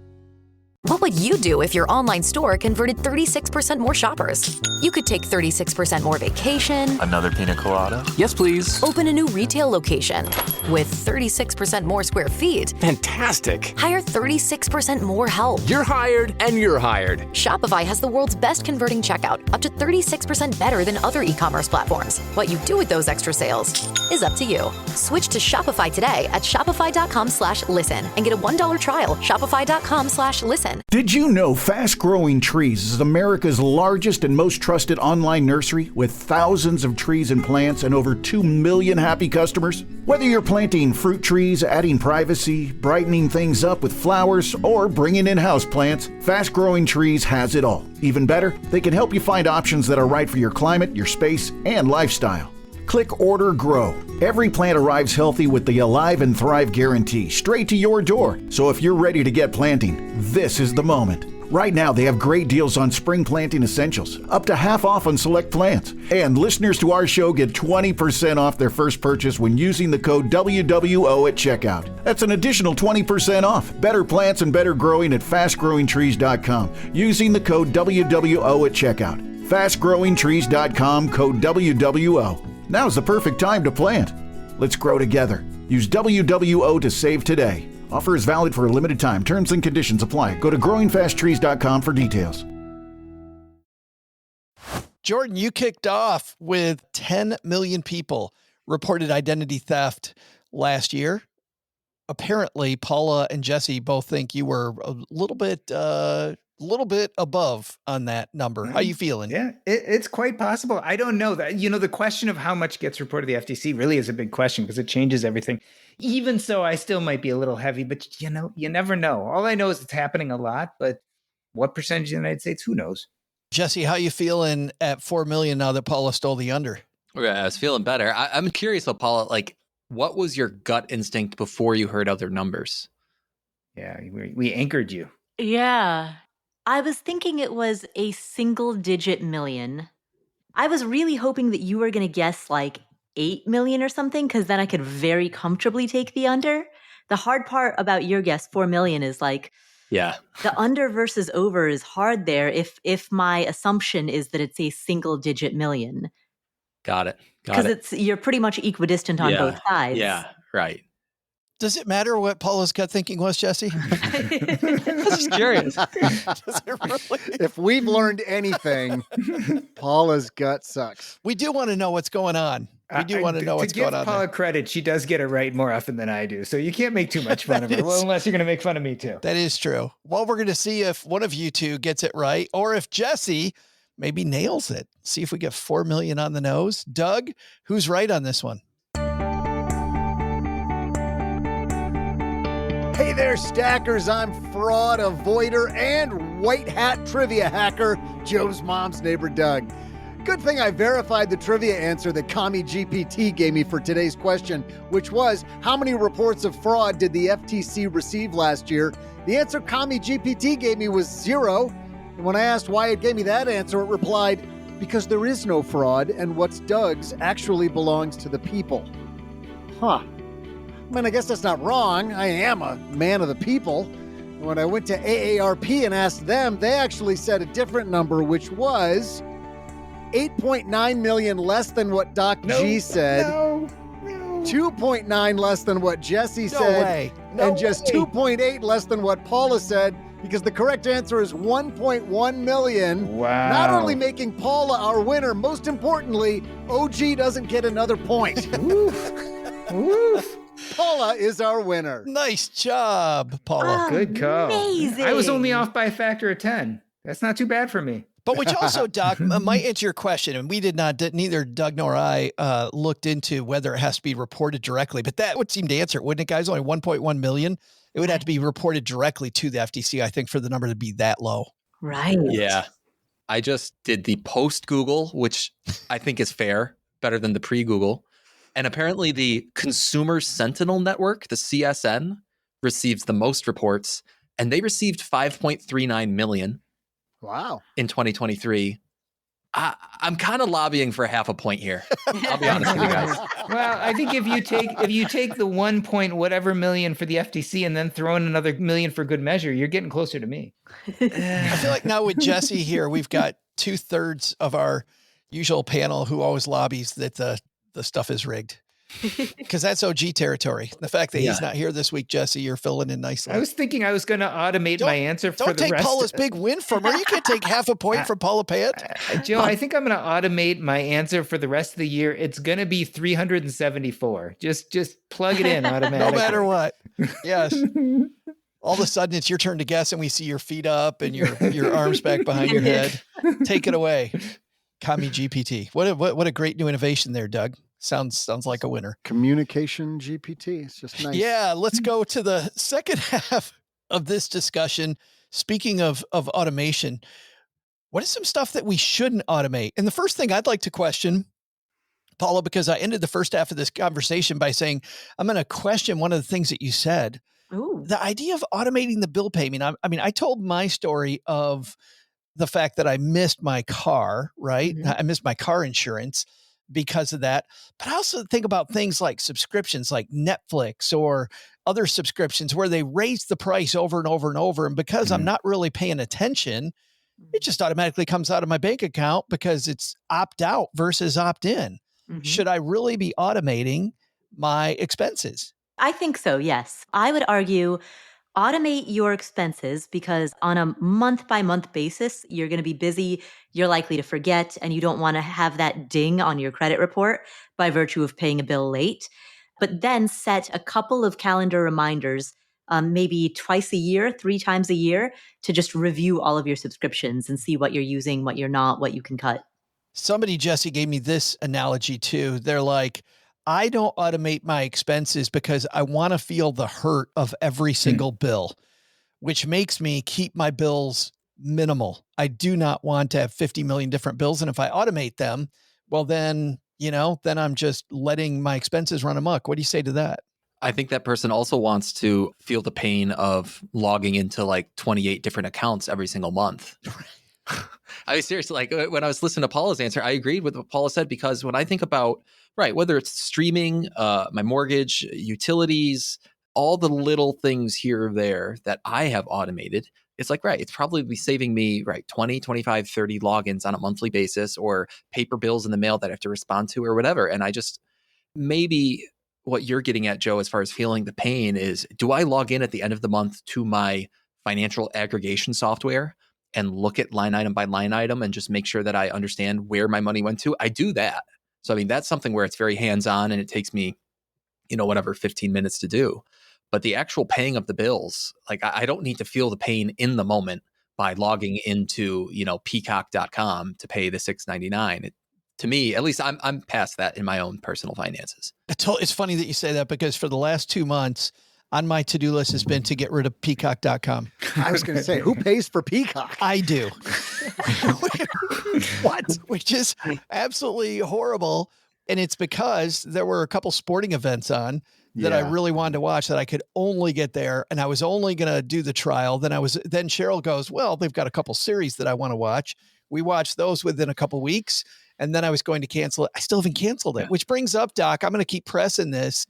What would you do if your online store converted 36% more shoppers? You could take 36% more vacation. Another pina colada? Yes, please. Open a new retail location with 36% more square feet. Fantastic. Hire 36% more help. You're hired and you're hired. Shopify has the world's best converting checkout, up to 36% better than other e-commerce platforms. What you do with those extra sales is up to you. Switch to Shopify today at shopify.com/listen and get a $1 trial. Shopify.com/listen. Did you know Fast Growing Trees is America's largest and most trusted online nursery with thousands of trees and plants and over 2 million happy customers? Whether you're planting fruit trees, adding privacy, brightening things up with flowers, or bringing in houseplants, Fast Growing Trees has it all. Even better, they can help you find options that are right for your climate, your space, and lifestyle. Click Order Grow. Every plant arrives healthy with the Alive and Thrive guarantee straight to your door. So if you're ready to get planting, this is the moment. Right now, they have great deals on spring planting essentials, up to half off on select plants. And listeners to our show get 20% off their first purchase when using the code WWO at checkout. That's an additional 20% off. Better plants and better growing at fastgrowingtrees.com using the code WWO at checkout. Fastgrowingtrees.com, code WWO. Now's the perfect time to plant. Let's grow together. Use WWO to save today. Offer is valid for a limited time. Terms and conditions apply. Go to growingfasttrees.com for details. Jordan, you kicked off with 10 million people reported identity theft last year. Apparently, Paula and Jesse both think you were a little bit above on that number. How you feeling? Yeah, it's quite possible. I don't know that. The question of how much gets reported to the FTC really is a big question because it changes everything. Even so, I still might be a little heavy, but you never know. All I know is it's happening a lot, but what percentage of the United States, who knows? Jesse, how you feeling at 4 million now that Paula stole the under? Yeah, I was feeling better. I'm curious though, Paula, like, what was your gut instinct before you heard other numbers? Yeah, we anchored you. Yeah. I was thinking it was a single-digit million. I was really hoping that you were going to guess like 8 million or something, because then I could very comfortably take the under. The hard part about your guess, 4 million, is like, yeah, the under versus over is hard there if my assumption is that it's a single-digit million. Got it. Because you're pretty much equidistant on both sides. Yeah, right. Does it matter what Paula's gut thinking was, Jesse? I'm just curious. Does it really? If we've learned anything, Paula's gut sucks. We do want to know what's going on. We do want to know what's going on. To give Paula credit, she does get it right more often than I do. So you can't make too much fun of her. Well, unless you're going to make fun of me too. That is true. Well, we're going to see if one of you two gets it right or if Jesse maybe nails it. See if we get 4 million on the nose. Doug, who's right on this one? Hey there, stackers. I'm fraud avoider and white hat trivia hacker, Joe's mom's neighbor, Doug. Good thing I verified the trivia answer that Kami GPT gave me for today's question, which was, how many reports of fraud did the FTC receive last year? The answer Kami GPT gave me was 0. And when I asked why it gave me that answer, it replied, because there is no fraud and what's Doug's actually belongs to the people. Huh. I mean, I guess that's not wrong. I am a man of the people. When I went to AARP and asked them, they actually said a different number, which was 8.9 million less than what Doc G said. No. 2.9 less than what Jesse said. And just 2.8 less than what Paula said, because the correct answer is 1.1 million. Wow. Not only making Paula our winner, most importantly, OG doesn't get another point. Oof. Paula is our winner. Nice job, Paula. Good call. Amazing. I was only off by a factor of 10. That's not too bad for me. But which also, Doc, might answer your question. And we neither Doug nor I looked into whether it has to be reported directly. But that would seem to answer it, wouldn't it, guys? Only 1.1 million. It would have to be reported directly to the FTC, I think, for the number to be that low. Right. Yeah. I just did the post-Google, which I think is fair, better than the pre-Google. And apparently the Consumer Sentinel Network, the CSN, receives the most reports, and they received 5.39 million. Wow. In 2023. I'm kind of lobbying for half a point here. I'll be honest with you guys. Well, I think if you take the 1 point whatever million for the FTC and then throw in another million for good measure, you're getting closer to me. I feel like now with Jesse here, we've got 2/3 of our usual panel who always lobbies that the stuff is rigged. Because that's OG territory. The fact that he's not here this week, Jesse, you're filling in nicely. I was thinking I was going to automate my answer for the rest. Don't take Paula's big win from her. You can't take half a point from Paula Pant. Joe, I think I'm going to automate my answer for the rest of the year. It's going to be 374. Just plug it in automatically. No matter what. Yes. All of a sudden, it's your turn to guess, and we see your feet up and your arms back behind your head. Take it away. Kami GPT. What a great new innovation there, Doug. Sounds like a winner. Communication GPT. It's just nice. Yeah, let's go to the second half of this discussion. Speaking of automation, what is some stuff that we shouldn't automate? And the first thing I'd like to question, Paula, because I ended the first half of this conversation by saying, I'm going to question one of the things that you said. Ooh. The idea of automating the bill payment. I mean, I told my story of the fact that I missed my car, right? Mm-hmm. I missed my car insurance because of that. But I also think about things like subscriptions like Netflix or other subscriptions where they raise the price over and over and over. And because I'm not really paying attention, it just automatically comes out of my bank account because it's opt out versus opt in. Mm-hmm. Should I really be automating my expenses? I think so, yes. I would argue automate your expenses because on a month by month basis, you're going to be busy. You're likely to forget, and you don't want to have that ding on your credit report by virtue of paying a bill late. But then set a couple of calendar reminders, maybe twice a year, 3 times a year, to just review all of your subscriptions and see what you're using, what you're not, what you can cut. Somebody, Jesse, gave me this analogy too. They're like, I don't automate my expenses because I want to feel the hurt of every single bill, which makes me keep my bills minimal. I do not want to have 50 million different bills. And if I automate them, well, then, then I'm just letting my expenses run amok. What do you say to that? I think that person also wants to feel the pain of logging into like 28 different accounts every single month. I mean, seriously, like when I was listening to Paula's answer, I agreed with what Paula said, because when I think about, right, whether it's streaming, my mortgage, utilities, all the little things here or there that I have automated, it's like, right, it's probably saving me, right, 20, 25, 30 logins on a monthly basis, or paper bills in the mail that I have to respond to or whatever. And I just, maybe what you're getting at, Joe, as far as feeling the pain is, do I log in at the end of the month to my financial aggregation software and look at line item by line item and just make sure that I understand where my money went to? I do that. So, I mean, that's something where it's very hands-on and it takes me, 15 minutes to do. But the actual paying of the bills, like I don't need to feel the pain in the moment by logging into, peacock.com to pay the $6.99. To me, at least I'm past that in my own personal finances. It's funny that you say that, because for the last 2 months on my to-do list has been to get rid of peacock.com. I was going to say, who pays for Peacock? I do. What? Which is absolutely horrible. And it's because there were a couple sporting events on that I really wanted to watch that I could only get there. And I was only going to do the trial. Then Cheryl goes, well, they've got a couple series that I want to watch. We watched those within a couple weeks. And then I was going to cancel it. I still haven't canceled it, which brings up, Doc, I'm going to keep pressing this,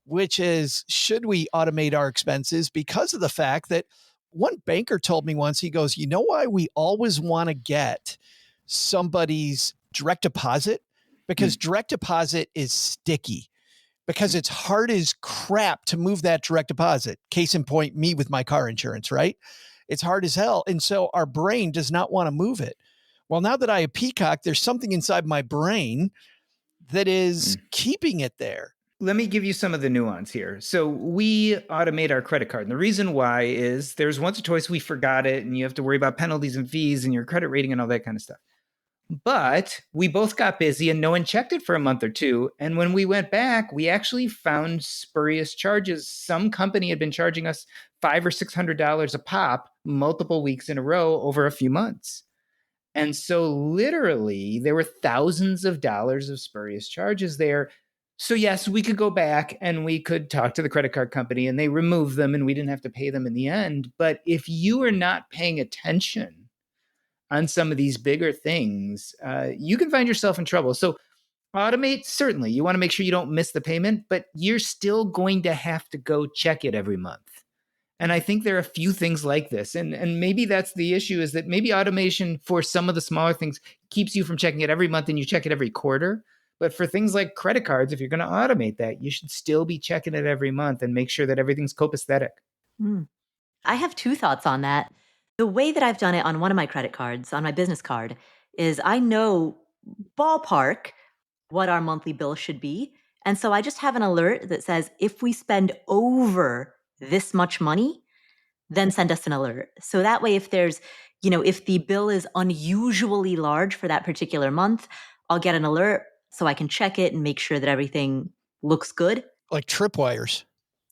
which is, should we automate our expenses? Because of the fact that one banker told me once, he goes, you know why we always want to get somebody's direct deposit? Because direct deposit is sticky, because it's hard as crap to move that direct deposit. Case in point, me with my car insurance, right? It's hard as hell. And so our brain does not want to move it. Well, now that I have Peacock, there's something inside my brain that is keeping it there. Let me give you some of the nuance here. So we automate our credit card. And the reason why is there's once or twice we forgot it, and you have to worry about penalties and fees and your credit rating and all that kind of stuff. But we both got busy and no one checked it for a month or two. And when we went back, we actually found spurious charges. Some company had been charging us $500 or $600 a pop multiple weeks in a row over a few months. And so literally there were thousands of dollars of spurious charges there. So yes, we could go back and we could talk to the credit card company and they removed them and we didn't have to pay them in the end. But if you are not paying attention on some of these bigger things, you can find yourself in trouble. So automate, certainly. You want to make sure you don't miss the payment, but you're still going to have to go check it every month. And I think there are a few things like this. And maybe that's the issue, is that maybe automation for some of the smaller things keeps you from checking it every month and you check it every quarter. But for things like credit cards, if you're going to automate that, you should still be checking it every month and make sure that everything's copacetic. I have 2 thoughts on that. The way that I've done it on one of my credit cards, on my business card, is I know ballpark what our monthly bill should be. And so I just have an alert that says, if we spend over this much money, then send us an alert. So that way, if there's, if the bill is unusually large for that particular month, I'll get an alert so I can check it and make sure that everything looks good. Like tripwires.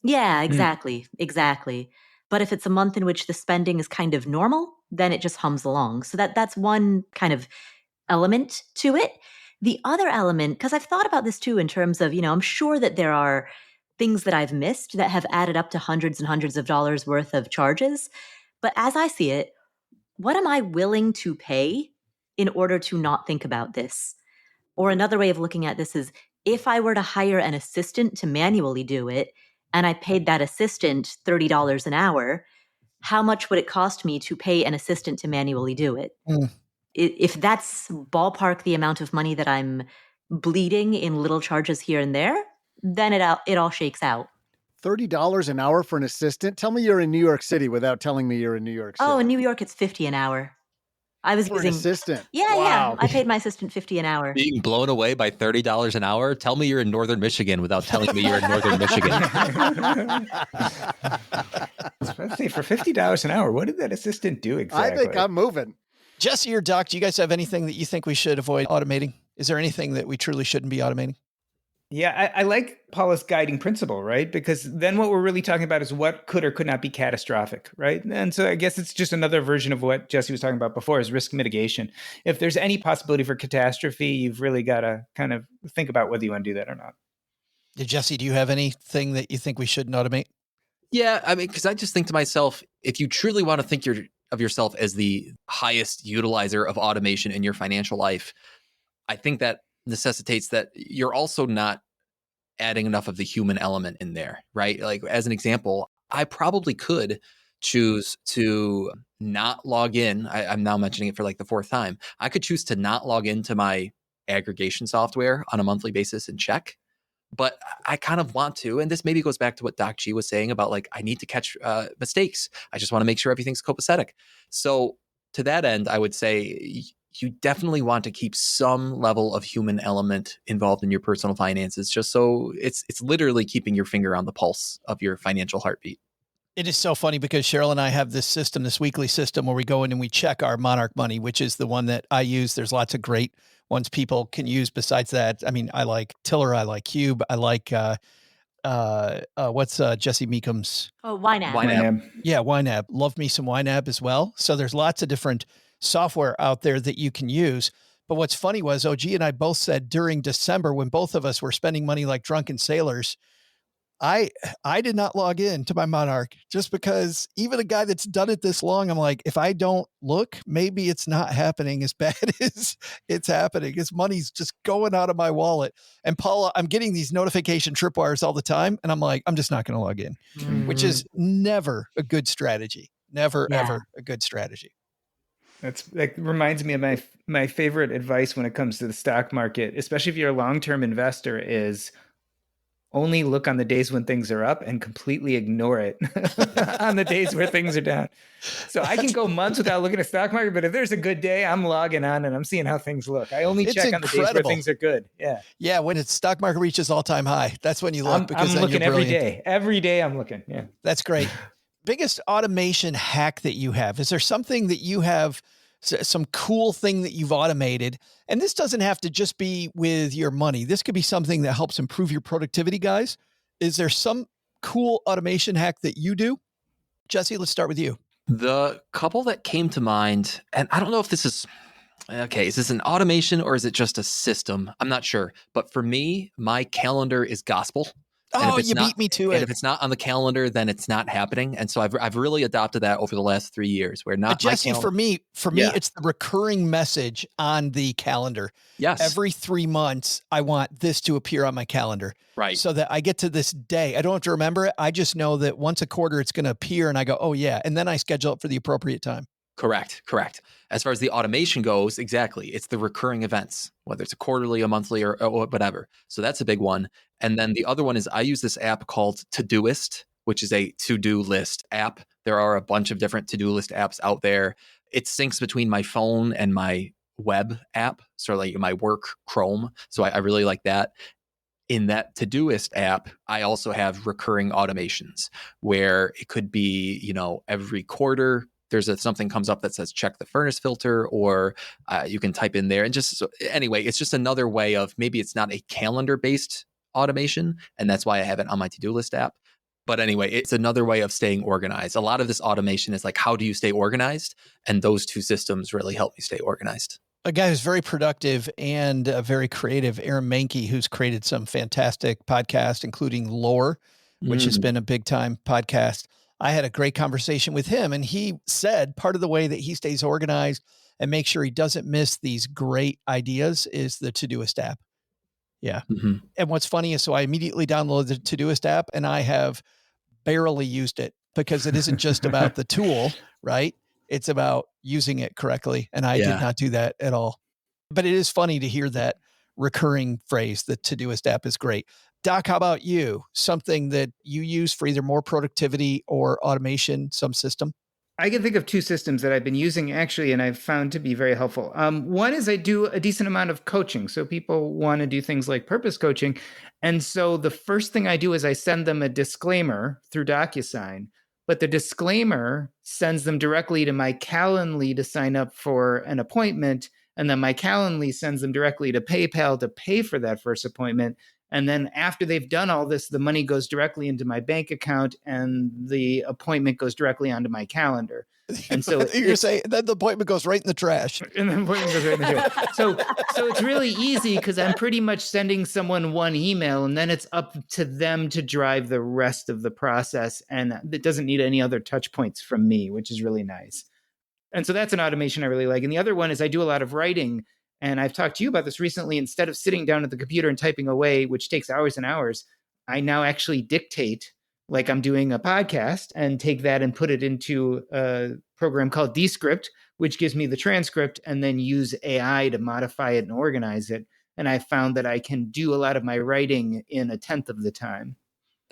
Yeah, exactly. But if it's a month in which the spending is kind of normal, then it just hums along. So that's one kind of element to it. The other element, because I've thought about this too in terms of, I'm sure that there are things that I've missed that have added up to hundreds and hundreds of dollars worth of charges. But as I see it, what am I willing to pay in order to not think about this? Or another way of looking at this is, if I were to hire an assistant to manually do it, and I paid that assistant $30 an hour, how much would it cost me to pay an assistant to manually do it? If that's ballpark the amount of money that I'm bleeding in little charges here and there, then it all shakes out. $30 an hour for an assistant? Tell me you're in New York City without telling me you're in New York City. Oh, in New York, it's 50 an hour. I was For an using assistant. Yeah, Wow. I paid my assistant 50 an hour. Being blown away by $30 an hour? Tell me you're in Northern Michigan without telling me you're in Northern Michigan. Let's see, for $50 an hour, what did that assistant do exactly? I think I'm moving. Jesse or Doc, do you guys have anything that you think we should avoid automating? Is there anything that we truly shouldn't be automating? Yeah, I like Paula's guiding principle, right? Because then what we're really talking about is what could or could not be catastrophic, right? And so I guess it's just another version of what Jesse was talking about before is risk mitigation. If there's any possibility for catastrophe, you've really got to kind of think about whether you want to do that or not. Jesse, do you have anything that you think we shouldn't automate? Yeah, I mean, because I just think to myself, if you truly want to think of yourself as the highest utilizer of automation in your financial life, I think that necessitates that you're also not adding enough of the human element in there, right? Like, as an example, I probably could choose to not log in. I'm now mentioning it for like the fourth time. I could choose to not log into my aggregation software on a monthly basis and check. But I kind of want to, and this maybe goes back to what Doc G was saying about like, I need to catch mistakes. I just want to make sure everything's copacetic. So to that end, I would say you definitely want to keep some level of human element involved in your personal finances, just so it's literally keeping your finger on the pulse of your financial heartbeat. It is so funny because Cheryl and I have this system, this weekly system where we go in and we check our Monarch money, which is the one that I use. There's lots of great ones people can use besides that. I mean, I like Tiller, I like Cube, I like what's Jesse Meekum's? Oh, YNAB. YNAB. Yeah, YNAB. Love me some YNAB as well. So there's lots of different software out there that you can use. But what's funny was OG and I both said during December when both of us were spending money like drunken sailors, I did not log in to my Monarch just because even a guy that's done it this long, I'm like, if I don't look, maybe it's not happening as bad as it's happening. His money's just going out of my wallet. And Paula, I'm getting these notification tripwires all the time. And I'm like, I'm just not going to log in, which is never a good strategy. Never, ever a good strategy. That reminds me of my favorite advice when it comes to the stock market, especially if you're a long-term investor, is only look on the days when things are up and completely ignore it on the days where things are down. So I can go months without looking at stock market, but if there's a good day, I'm logging on and I'm seeing how things look. I only check on the days where things are good. Yeah. Yeah. When its stock market reaches all-time high, that's when you look. I'm looking every day. Every day I'm looking. Yeah. That's great. Biggest automation hack that you have? Is there something that you have, some cool thing that you've automated? And this doesn't have to just be with your money. This could be something that helps improve your productivity, guys. Is there some cool automation hack that you do? Jesse, let's start with you. The couple that came to mind, and I don't know if this is, okay, is this an automation or is it just a system? I'm not sure. But for me, my calendar is gospel. Oh, you beat me to it. And if it's not on the calendar, then it's not happening. And so I've really adopted that over the last 3 years. Where not Jesse, for me, it's the recurring message on the calendar. Yes. Every 3 months, I want this to appear on my calendar. Right. So that I get to this day. I don't have to remember it. I just know that once a quarter, it's going to appear and I go, oh yeah. And then I schedule it for the appropriate time. Correct. As far as the automation goes, exactly. It's the recurring events, whether it's a quarterly, a monthly, or whatever. So that's a big one. And then the other one is I use this app called Todoist, which is a to-do list app. There are a bunch of different to-do list apps out there. It syncs between my phone and my web app, sort of like my work Chrome. So I really like that. In that Todoist app, I also have recurring automations where it could be, every quarter, something comes up that says check the furnace filter, or you can type in there. And anyway, it's just another way of, maybe it's not a calendar-based automation, and that's why I have it on my to-do list app. But anyway, it's another way of staying organized. A lot of this automation is like, how do you stay organized? And those two systems really help me stay organized. A guy who's very productive and very creative, Aaron Mahnke, who's created some fantastic podcasts, including Lore, which has been a big time podcast. I had a great conversation with him, and he said part of the way that he stays organized and makes sure he doesn't miss these great ideas is the Todoist app. Yeah. Mm-hmm. And what's funny is, so I immediately downloaded the Todoist app and I have barely used it because it isn't just about the tool, right? It's about using it correctly. And I did not do that at all. But it is funny to hear that recurring phrase. The Todoist app is great. Doc, how about you? Something that you use for either more productivity or automation, some system? I can think of two systems that I've been using actually, and I've found to be very helpful. One is I do a decent amount of coaching. So people want to do things like purpose coaching. And so the first thing I do is I send them a disclaimer through DocuSign, but the disclaimer sends them directly to my Calendly to sign up for an appointment. And then my Calendly sends them directly to PayPal to pay for that first appointment. And then after they've done all this, the money goes directly into my bank account and the appointment goes directly onto my calendar. And so you're saying then the appointment goes right in the trash. And the appointment goes right in the trash. So it's really easy because I'm pretty much sending someone one email and then it's up to them to drive the rest of the process. And it doesn't need any other touch points from me, which is really nice. And so that's an automation I really like. And the other one is I do a lot of writing. And I've talked to you about this recently. Instead of sitting down at the computer and typing away, which takes hours and hours, I now actually dictate like I'm doing a podcast and take that and put it into a program called Descript, which gives me the transcript and then use AI to modify it and organize it. And I found that I can do a lot of my writing in a tenth of the time.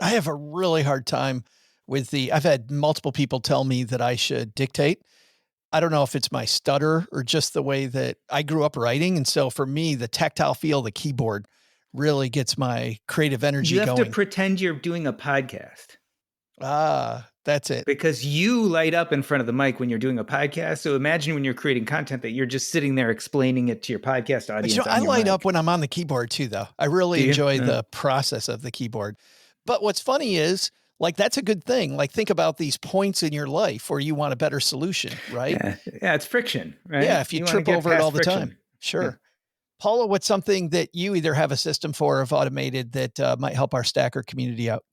I have a really hard time with I've had multiple people tell me that I should dictate. I don't know if it's my stutter or just the way that I grew up writing. And so for me, the tactile feel of the keyboard really gets my creative energy going. You have to pretend you're doing a podcast. That's it. Because you light up in front of the mic when you're doing a podcast. So imagine when you're creating content that you're just sitting there explaining it to your podcast audience. I light up when I'm on the keyboard too, though. I really enjoy the process of the keyboard. But what's funny is, like, that's a good thing. Like, think about these points in your life where you want a better solution, right? Yeah, it's friction, right? Yeah, if you trip over it all the time. Sure. Yeah. Paula, what's something that you either have a system for or have automated that might help our stacker community out?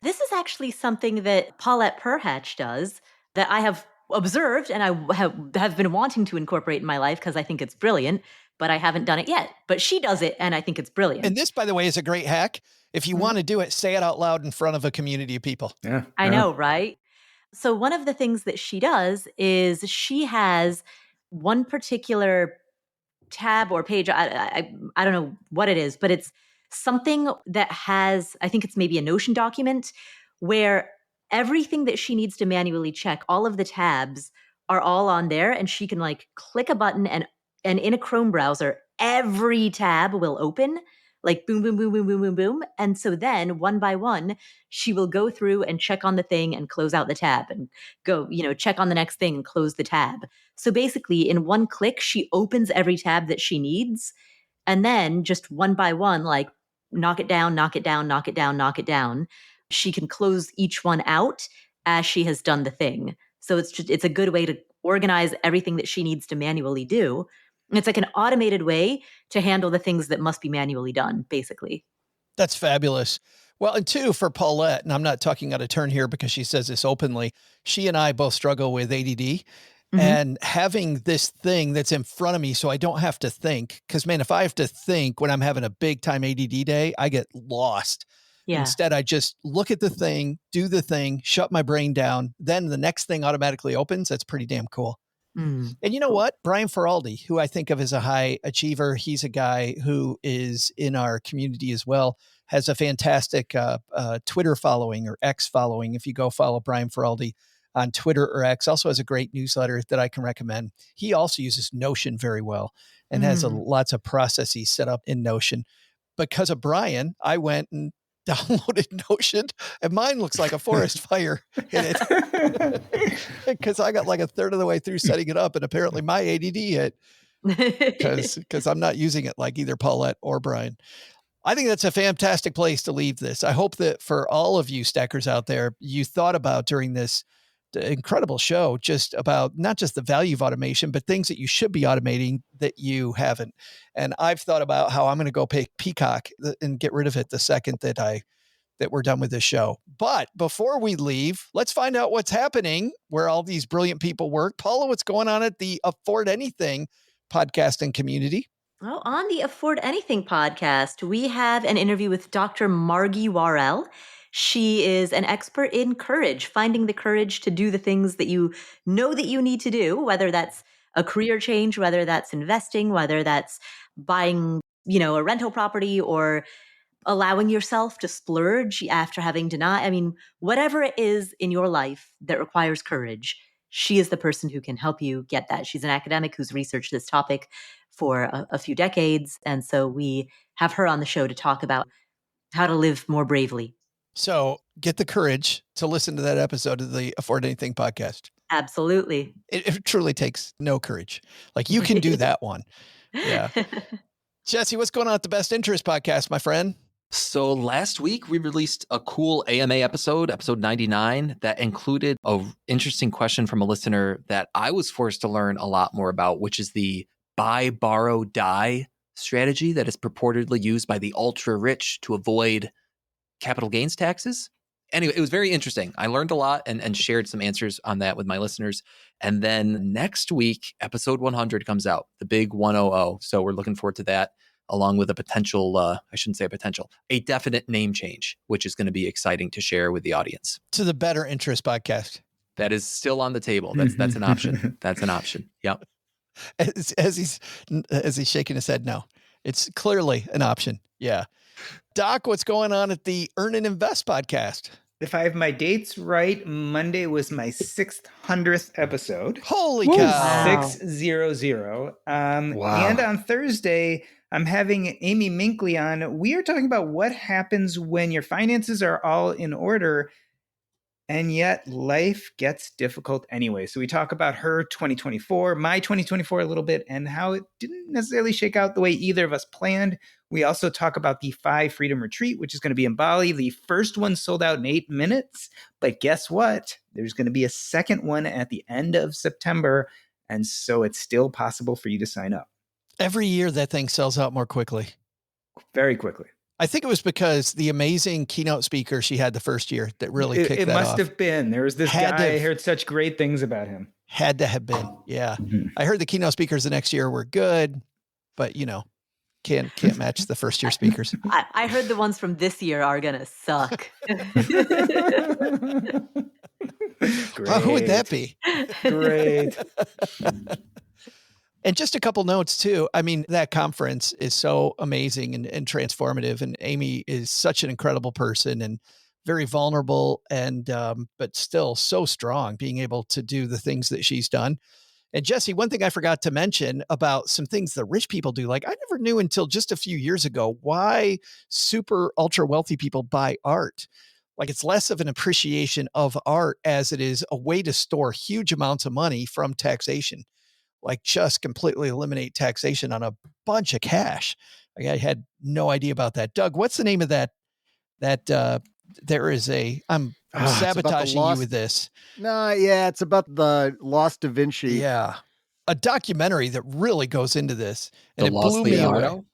This is actually something that Paulette Perhatch does that I have observed and I have been wanting to incorporate in my life because I think it's brilliant, but I haven't done it yet. But she does it and I think it's brilliant. And this, by the way, is a great hack. If you want to do it, say it out loud in front of a community of people. Yeah, I know, right? So one of the things that she does is she has one particular tab or page. I don't know what it is, but it's something that has, I think it's maybe a Notion document where everything that she needs to manually check, all of the tabs are all on there, and she can like click a button and in a Chrome browser, every tab will open. Like boom, boom, boom, boom, boom, boom, boom. And so then one by one, she will go through and check on the thing and close out the tab and go, check on the next thing and close the tab. So basically in one click, she opens every tab that she needs. And then just one by one, like knock it down, knock it down, knock it down, knock it down. She can close each one out as she has done the thing. So it's a good way to organize everything that she needs to manually do. It's like an automated way to handle the things that must be manually done, basically. That's fabulous. Well, and two, for Paulette, and I'm not talking out of turn here because she says this openly, she and I both struggle with ADD. Mm-hmm. And having this thing that's in front of me so I don't have to think, because, man, if I have to think when I'm having a big time ADD day, I get lost. Yeah. Instead, I just look at the thing, do the thing, shut my brain down. Then the next thing automatically opens. That's pretty damn cool. And you know what? Brian Feraldi, who I think of as a high achiever, he's a guy who is in our community as well, has a fantastic Twitter following or X following. If you go follow Brian Feraldi on Twitter or X, also has a great newsletter that I can recommend. He also uses Notion very well and has lots of processes set up in Notion. Because of Brian, I went and downloaded Notion and mine looks like a forest fire in it because I got like a third of the way through setting it up and apparently my ADD hit because I'm not using it like either Paulette or Brian. I think that's a fantastic place to leave this. I hope that for all of you stackers out there, you thought about during this incredible show just about not just the value of automation, but things that you should be automating that you haven't. And I've thought about how I'm going to go pay Peacock and get rid of it the second that we're done with this show. But before we leave, let's find out what's happening where all these brilliant people work. Paula, what's going on at the Afford Anything podcasting community? Well, on the Afford Anything podcast, we have an interview with Dr. Margie Warrell. She is an expert in courage, finding the courage to do the things that you know that you need to do, whether that's a career change, whether that's investing, whether that's buying, a rental property or allowing yourself to splurge after having denied. I mean, whatever it is in your life that requires courage, she is the person who can help you get that. She's an academic who's researched this topic for a few decades. And so we have her on the show to talk about how to live more bravely. So get the courage to listen to that episode of the Afford Anything podcast. Absolutely. It truly takes no courage. Like you can do that one. Yeah. Jesse, what's going on at the Best Interest podcast, my friend? So last week we released a cool AMA episode 99, that included a interesting question from a listener that I was forced to learn a lot more about, which is the buy, borrow, die strategy that is purportedly used by the ultra rich to avoid capital gains taxes. Anyway, it was very interesting. I learned a lot and shared some answers on that with my listeners. And then next week, episode 100 comes out, the big 100. So we're looking forward to that, along with a potential, a definite name change, which is going to be exciting to share with the audience. To the Better Interest podcast. That is still on the table. That's an option. That's an option. Yep. As he's shaking his head, no. It's clearly an option. Yeah. Doc, what's going on at the Earn and Invest podcast? If I have my dates right, Monday was my 600th episode. Holy cow. 600. Wow. And on Thursday, I'm having Amy Minkley on. We are talking about what happens when your finances are all in order and yet life gets difficult anyway. So we talk about her 2024, my 2024 a little bit, and how it didn't necessarily shake out the way either of us planned. We also talk about the 5 Freedom Retreat, which is going to be in Bali. The first one sold out in 8 minutes, but guess what? There's going to be a second one at the end of September, and so it's still possible for you to sign up. Every year that thing sells out more quickly. Very quickly. I think it was because the amazing keynote speaker she had the first year that really kicked that off. It must have been. There was this guy, I heard such great things about him. Had to have been. Yeah. Mm-hmm. I heard the keynote speakers the next year were good, but can't match the first year speakers. I heard the ones from this year are going to suck. Well, who would that be? Great. And just a couple notes too. I mean, that conference is so amazing and transformative. And Amy is such an incredible person and very vulnerable and, but still so strong, being able to do the things that she's done. And Jesse, one thing I forgot to mention about some things that rich people do, like I never knew until just a few years ago why super ultra wealthy people buy art. Like it's less of an appreciation of art as it is a way to store huge amounts of money from taxation. Like just completely eliminate taxation on a bunch of cash. Like I had no idea about that. Doug, what's the name of that? There is I'm sabotaging you with this. No, yeah, it's about the Lost Da Vinci. Yeah. A documentary that really goes into this. And the it Lost blew me away. Leonardo?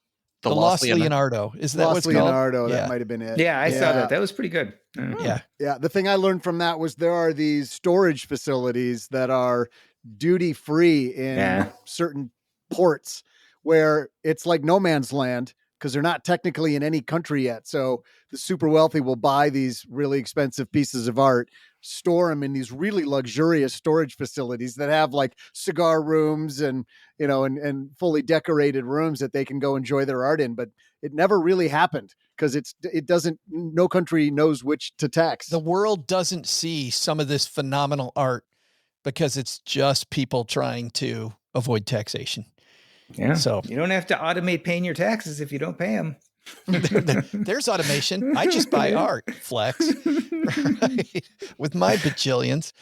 The Lost Leonardo. Is that what's Leonardo, called? that might have been it. Yeah, I saw that. That was pretty good. Yeah. Yeah. The thing I learned from that was there are these storage facilities that are duty free in certain ports where it's like no man's land because they're not technically in any country yet. So the super wealthy will buy these really expensive pieces of art, store them in these really luxurious storage facilities that have like cigar rooms and, and fully decorated rooms that they can go enjoy their art in. But it never really happened because no country knows which to tax. The world doesn't see some of this phenomenal art because it's just people trying to avoid taxation. Yeah. So you don't have to automate paying your taxes if you don't pay them. There's automation. I just buy art, Flex, right? With my bajillions.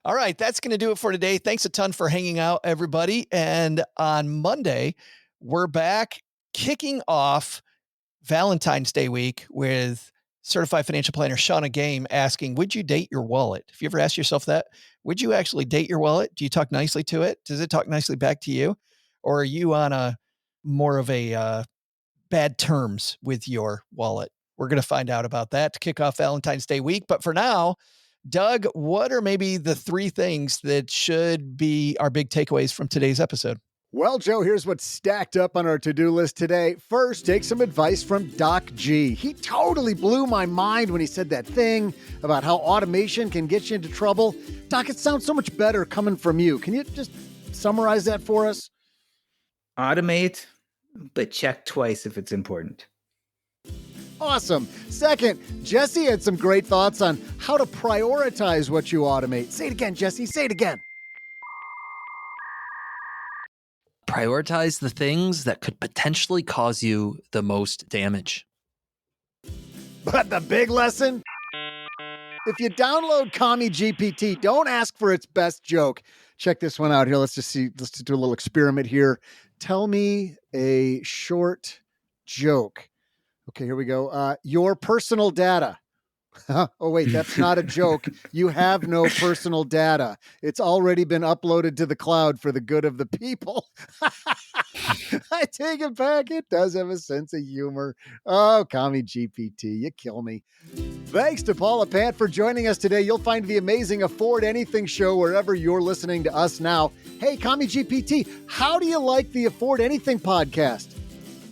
All right. That's going to do it for today. Thanks a ton for hanging out, everybody. And on Monday, we're back kicking off Valentine's Day week with certified financial planner Shauna Game asking, would you date your wallet? Have you ever asked yourself that? Would you actually date your wallet? Do you talk nicely to it? Does it talk nicely back to you? Or are you on a more of a bad terms with your wallet? We're going to find out about that to kick off Valentine's Day week. But for now, Doug, what are maybe the 3 things that should be our big takeaways from today's episode? Well, Joe, here's what's stacked up on our to-do list today. First, take some advice from Doc G. He totally blew my mind when he said that thing about how automation can get you into trouble. Doc, it sounds so much better coming from you. Can you just summarize that for us? Automate, but check twice if it's important. Awesome. Second, Jesse had some great thoughts on how to prioritize what you automate. Say it again, Jesse. Say it again. Prioritize the things that could potentially cause you the most damage. But the big lesson? If you download Kami GPT, don't ask for its best joke. Check this one out here. Let's just do a little experiment here. Tell me a short joke. Okay, here we go. Your personal data. Oh, wait, that's not a joke. You have no personal data. It's already been uploaded to the cloud for the good of the people. I take it back. It does have a sense of humor. Oh, Kami GPT, you kill me. Thanks to Paula Pant for joining us today. You'll find the amazing Afford Anything show wherever you're listening to us now. Hey, Kami GPT, how do you like the Afford Anything podcast?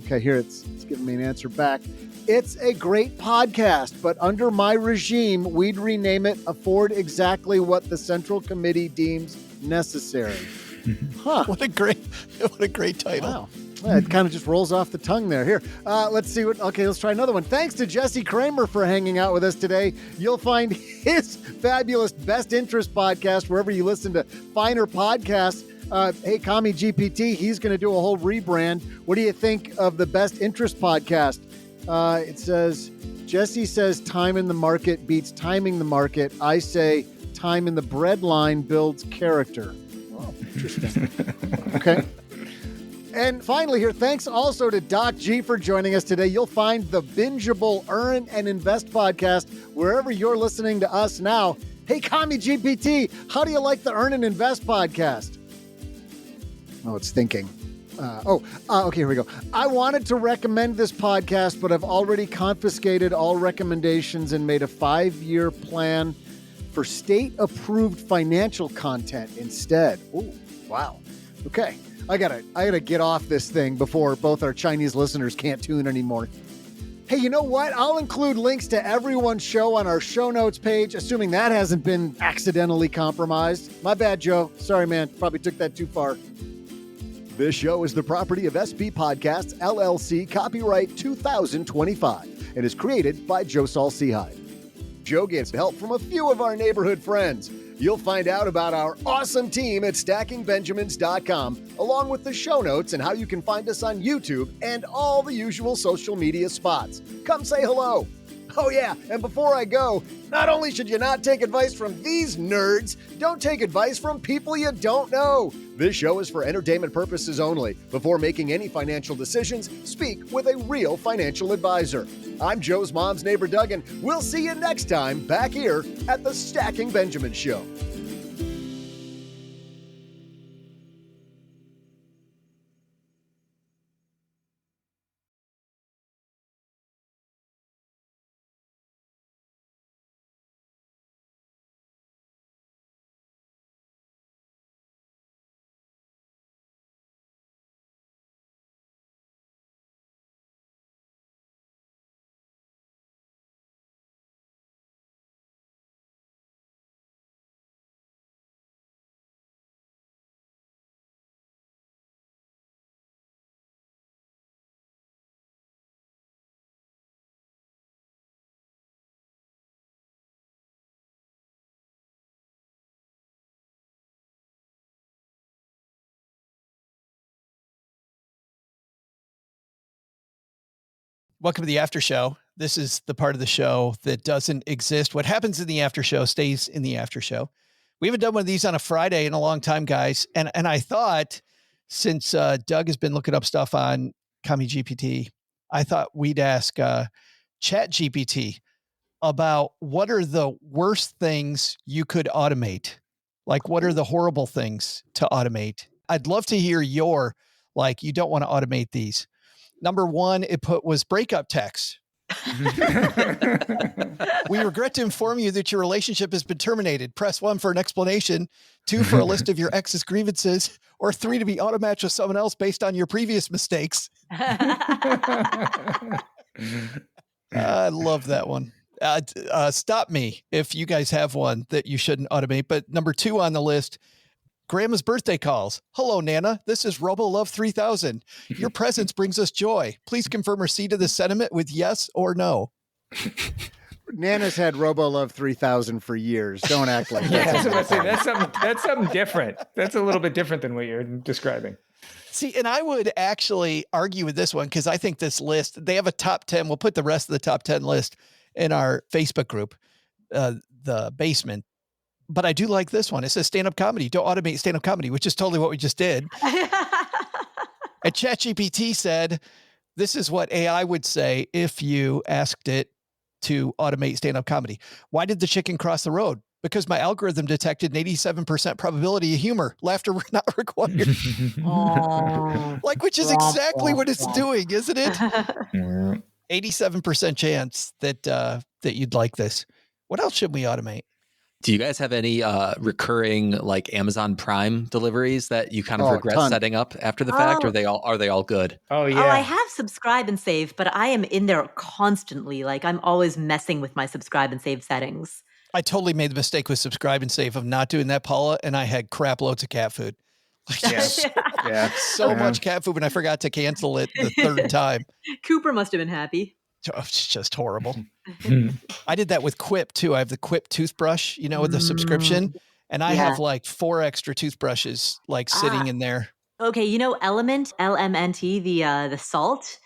Okay, here it's giving me an answer back. It's a great podcast, but under my regime, we'd rename it Afford Exactly What the Central Committee Deems Necessary. Huh. What a great title. Wow. Yeah, it kind of just rolls off the tongue there. Here, let's try another one. Thanks to Jesse Cramer for hanging out with us today. You'll find his fabulous Best Interest podcast wherever you listen to finer podcasts. Hey, Kami GPT, he's going to do a whole rebrand. What do you think of the Best Interest podcast? It says, Jesse says time in the market beats timing the market. I say time in the bread line builds character. Oh, interesting. Okay. And finally here, thanks also to Doc G for joining us today. You'll find the bingeable Earn and Invest podcast wherever you're listening to us now. Hey, Kami GPT, how do you like the Earn and Invest podcast? Oh, it's thinking. Okay, here we go. I wanted to recommend this podcast, but I've already confiscated all recommendations and made a 5-year plan for state-approved financial content instead. Oh, wow. Okay. I gotta get off this thing before both our Chinese listeners can't tune anymore. Hey, you know what? I'll include links to everyone's show on our show notes page, assuming that hasn't been accidentally compromised. My bad, Joe. Sorry, man. Probably took that too far. This show is the property of SB Podcasts, LLC, copyright 2025, and is created by Joe Saul Seahide. Joe gets help from a few of our neighborhood friends. You'll find out about our awesome team at stackingbenjamins.com, along with the show notes and how you can find us on YouTube and all the usual social media spots. Come say hello. Oh yeah, and before I go, not only should you not take advice from these nerds, don't take advice from people you don't know. This show is for entertainment purposes only. Before making any financial decisions, speak with a real financial advisor. I'm Joe's mom's neighbor, Doug, and we'll see you next time back here at the Stacking Benjamin Show. Welcome to the after show. This is the part of the show that doesn't exist. What happens in the after show stays in the after show. We haven't done one of these on a Friday in a long time, guys. And I thought, since Doug has been looking up stuff on Kami GPT, I thought we'd ask Chat GPT about what are the worst things you could automate? Like, what are the horrible things to automate? I'd love to hear your, like, you don't want to automate these. Number one, was breakup text. We regret to inform you that your relationship has been terminated. Press 1 for an explanation, 2 for a list of your ex's grievances, or 3 to be auto-matched with someone else based on your previous mistakes. I love that one. Stop me if you guys have one that you shouldn't automate. But number 2 on the list, Grandma's birthday calls. Hello, Nana. This is RoboLove 3000. Your presence brings us joy. Please confirm receipt of this sentiment with yes or no. Nana's had RoboLove 3000 for years. Don't act like that. That's something different. That's a little bit different than what you're describing. See, and I would actually argue with this one because I think this list, they have a top 10. We'll put the rest of the top 10 list in our Facebook group, the basement. But I do like this one. It says stand-up comedy. Don't automate stand-up comedy, which is totally what we just did. And ChatGPT said, this is what AI would say if you asked it to automate stand-up comedy. Why did the chicken cross the road? Because my algorithm detected an 87% probability of humor. Laughter not required. Which is exactly what it's doing, isn't it? 87% chance that you'd like this. What else should we automate? Do you guys have any recurring like Amazon Prime deliveries that you kind of regret setting up after the fact? Or are they all good? Oh yeah. Oh, I have subscribe and save, but I am in there constantly. Like I'm always messing with my subscribe and save settings. I totally made the mistake with subscribe and save of not doing that, Paula, and I had crap loads of cat food. So much cat food, and I forgot to cancel it the third time. Cooper must have been happy. Oh, it's just horrible. I did that with Quip too. I have the Quip toothbrush, with the subscription, and I have like 4 extra toothbrushes like sitting in there. Okay, Element, LMNT, the salt.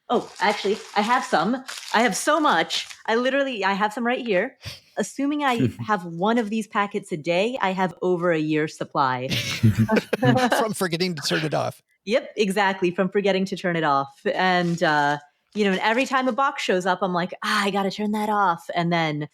Oh, actually, I have some. I have so much. I have some right here. Assuming I have one of these packets a day, I have over a year's supply. From forgetting to turn it off. Yep, exactly. From forgetting to turn it off. And, and every time a box shows up, I'm like, I got to turn that off. And then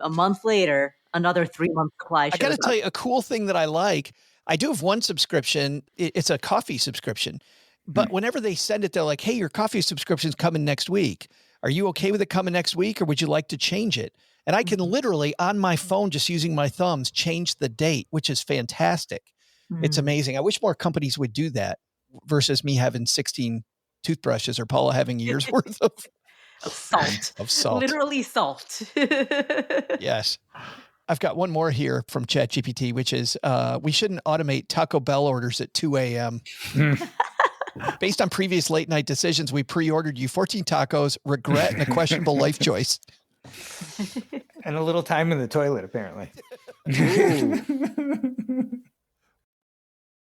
a month later, another 3-month supply shows up. I got to tell you, a cool thing that I like, I do have one subscription. It's a coffee subscription. But whenever they send it, they're like, hey, your coffee subscription's coming next week. Are you okay with it coming next week, or would you like to change it? And I can literally, on my phone, just using my thumbs, change the date, which is fantastic. It's amazing. I wish more companies would do that versus me having 16 toothbrushes or Paula having a year's worth of salt. Of salt. Literally salt. Yes. I've got one more here from ChatGPT, which is we shouldn't automate Taco Bell orders at 2 a.m. Based on previous late night decisions, we pre-ordered you 14 tacos, regret, and a questionable life choice. And a little time in the toilet, apparently.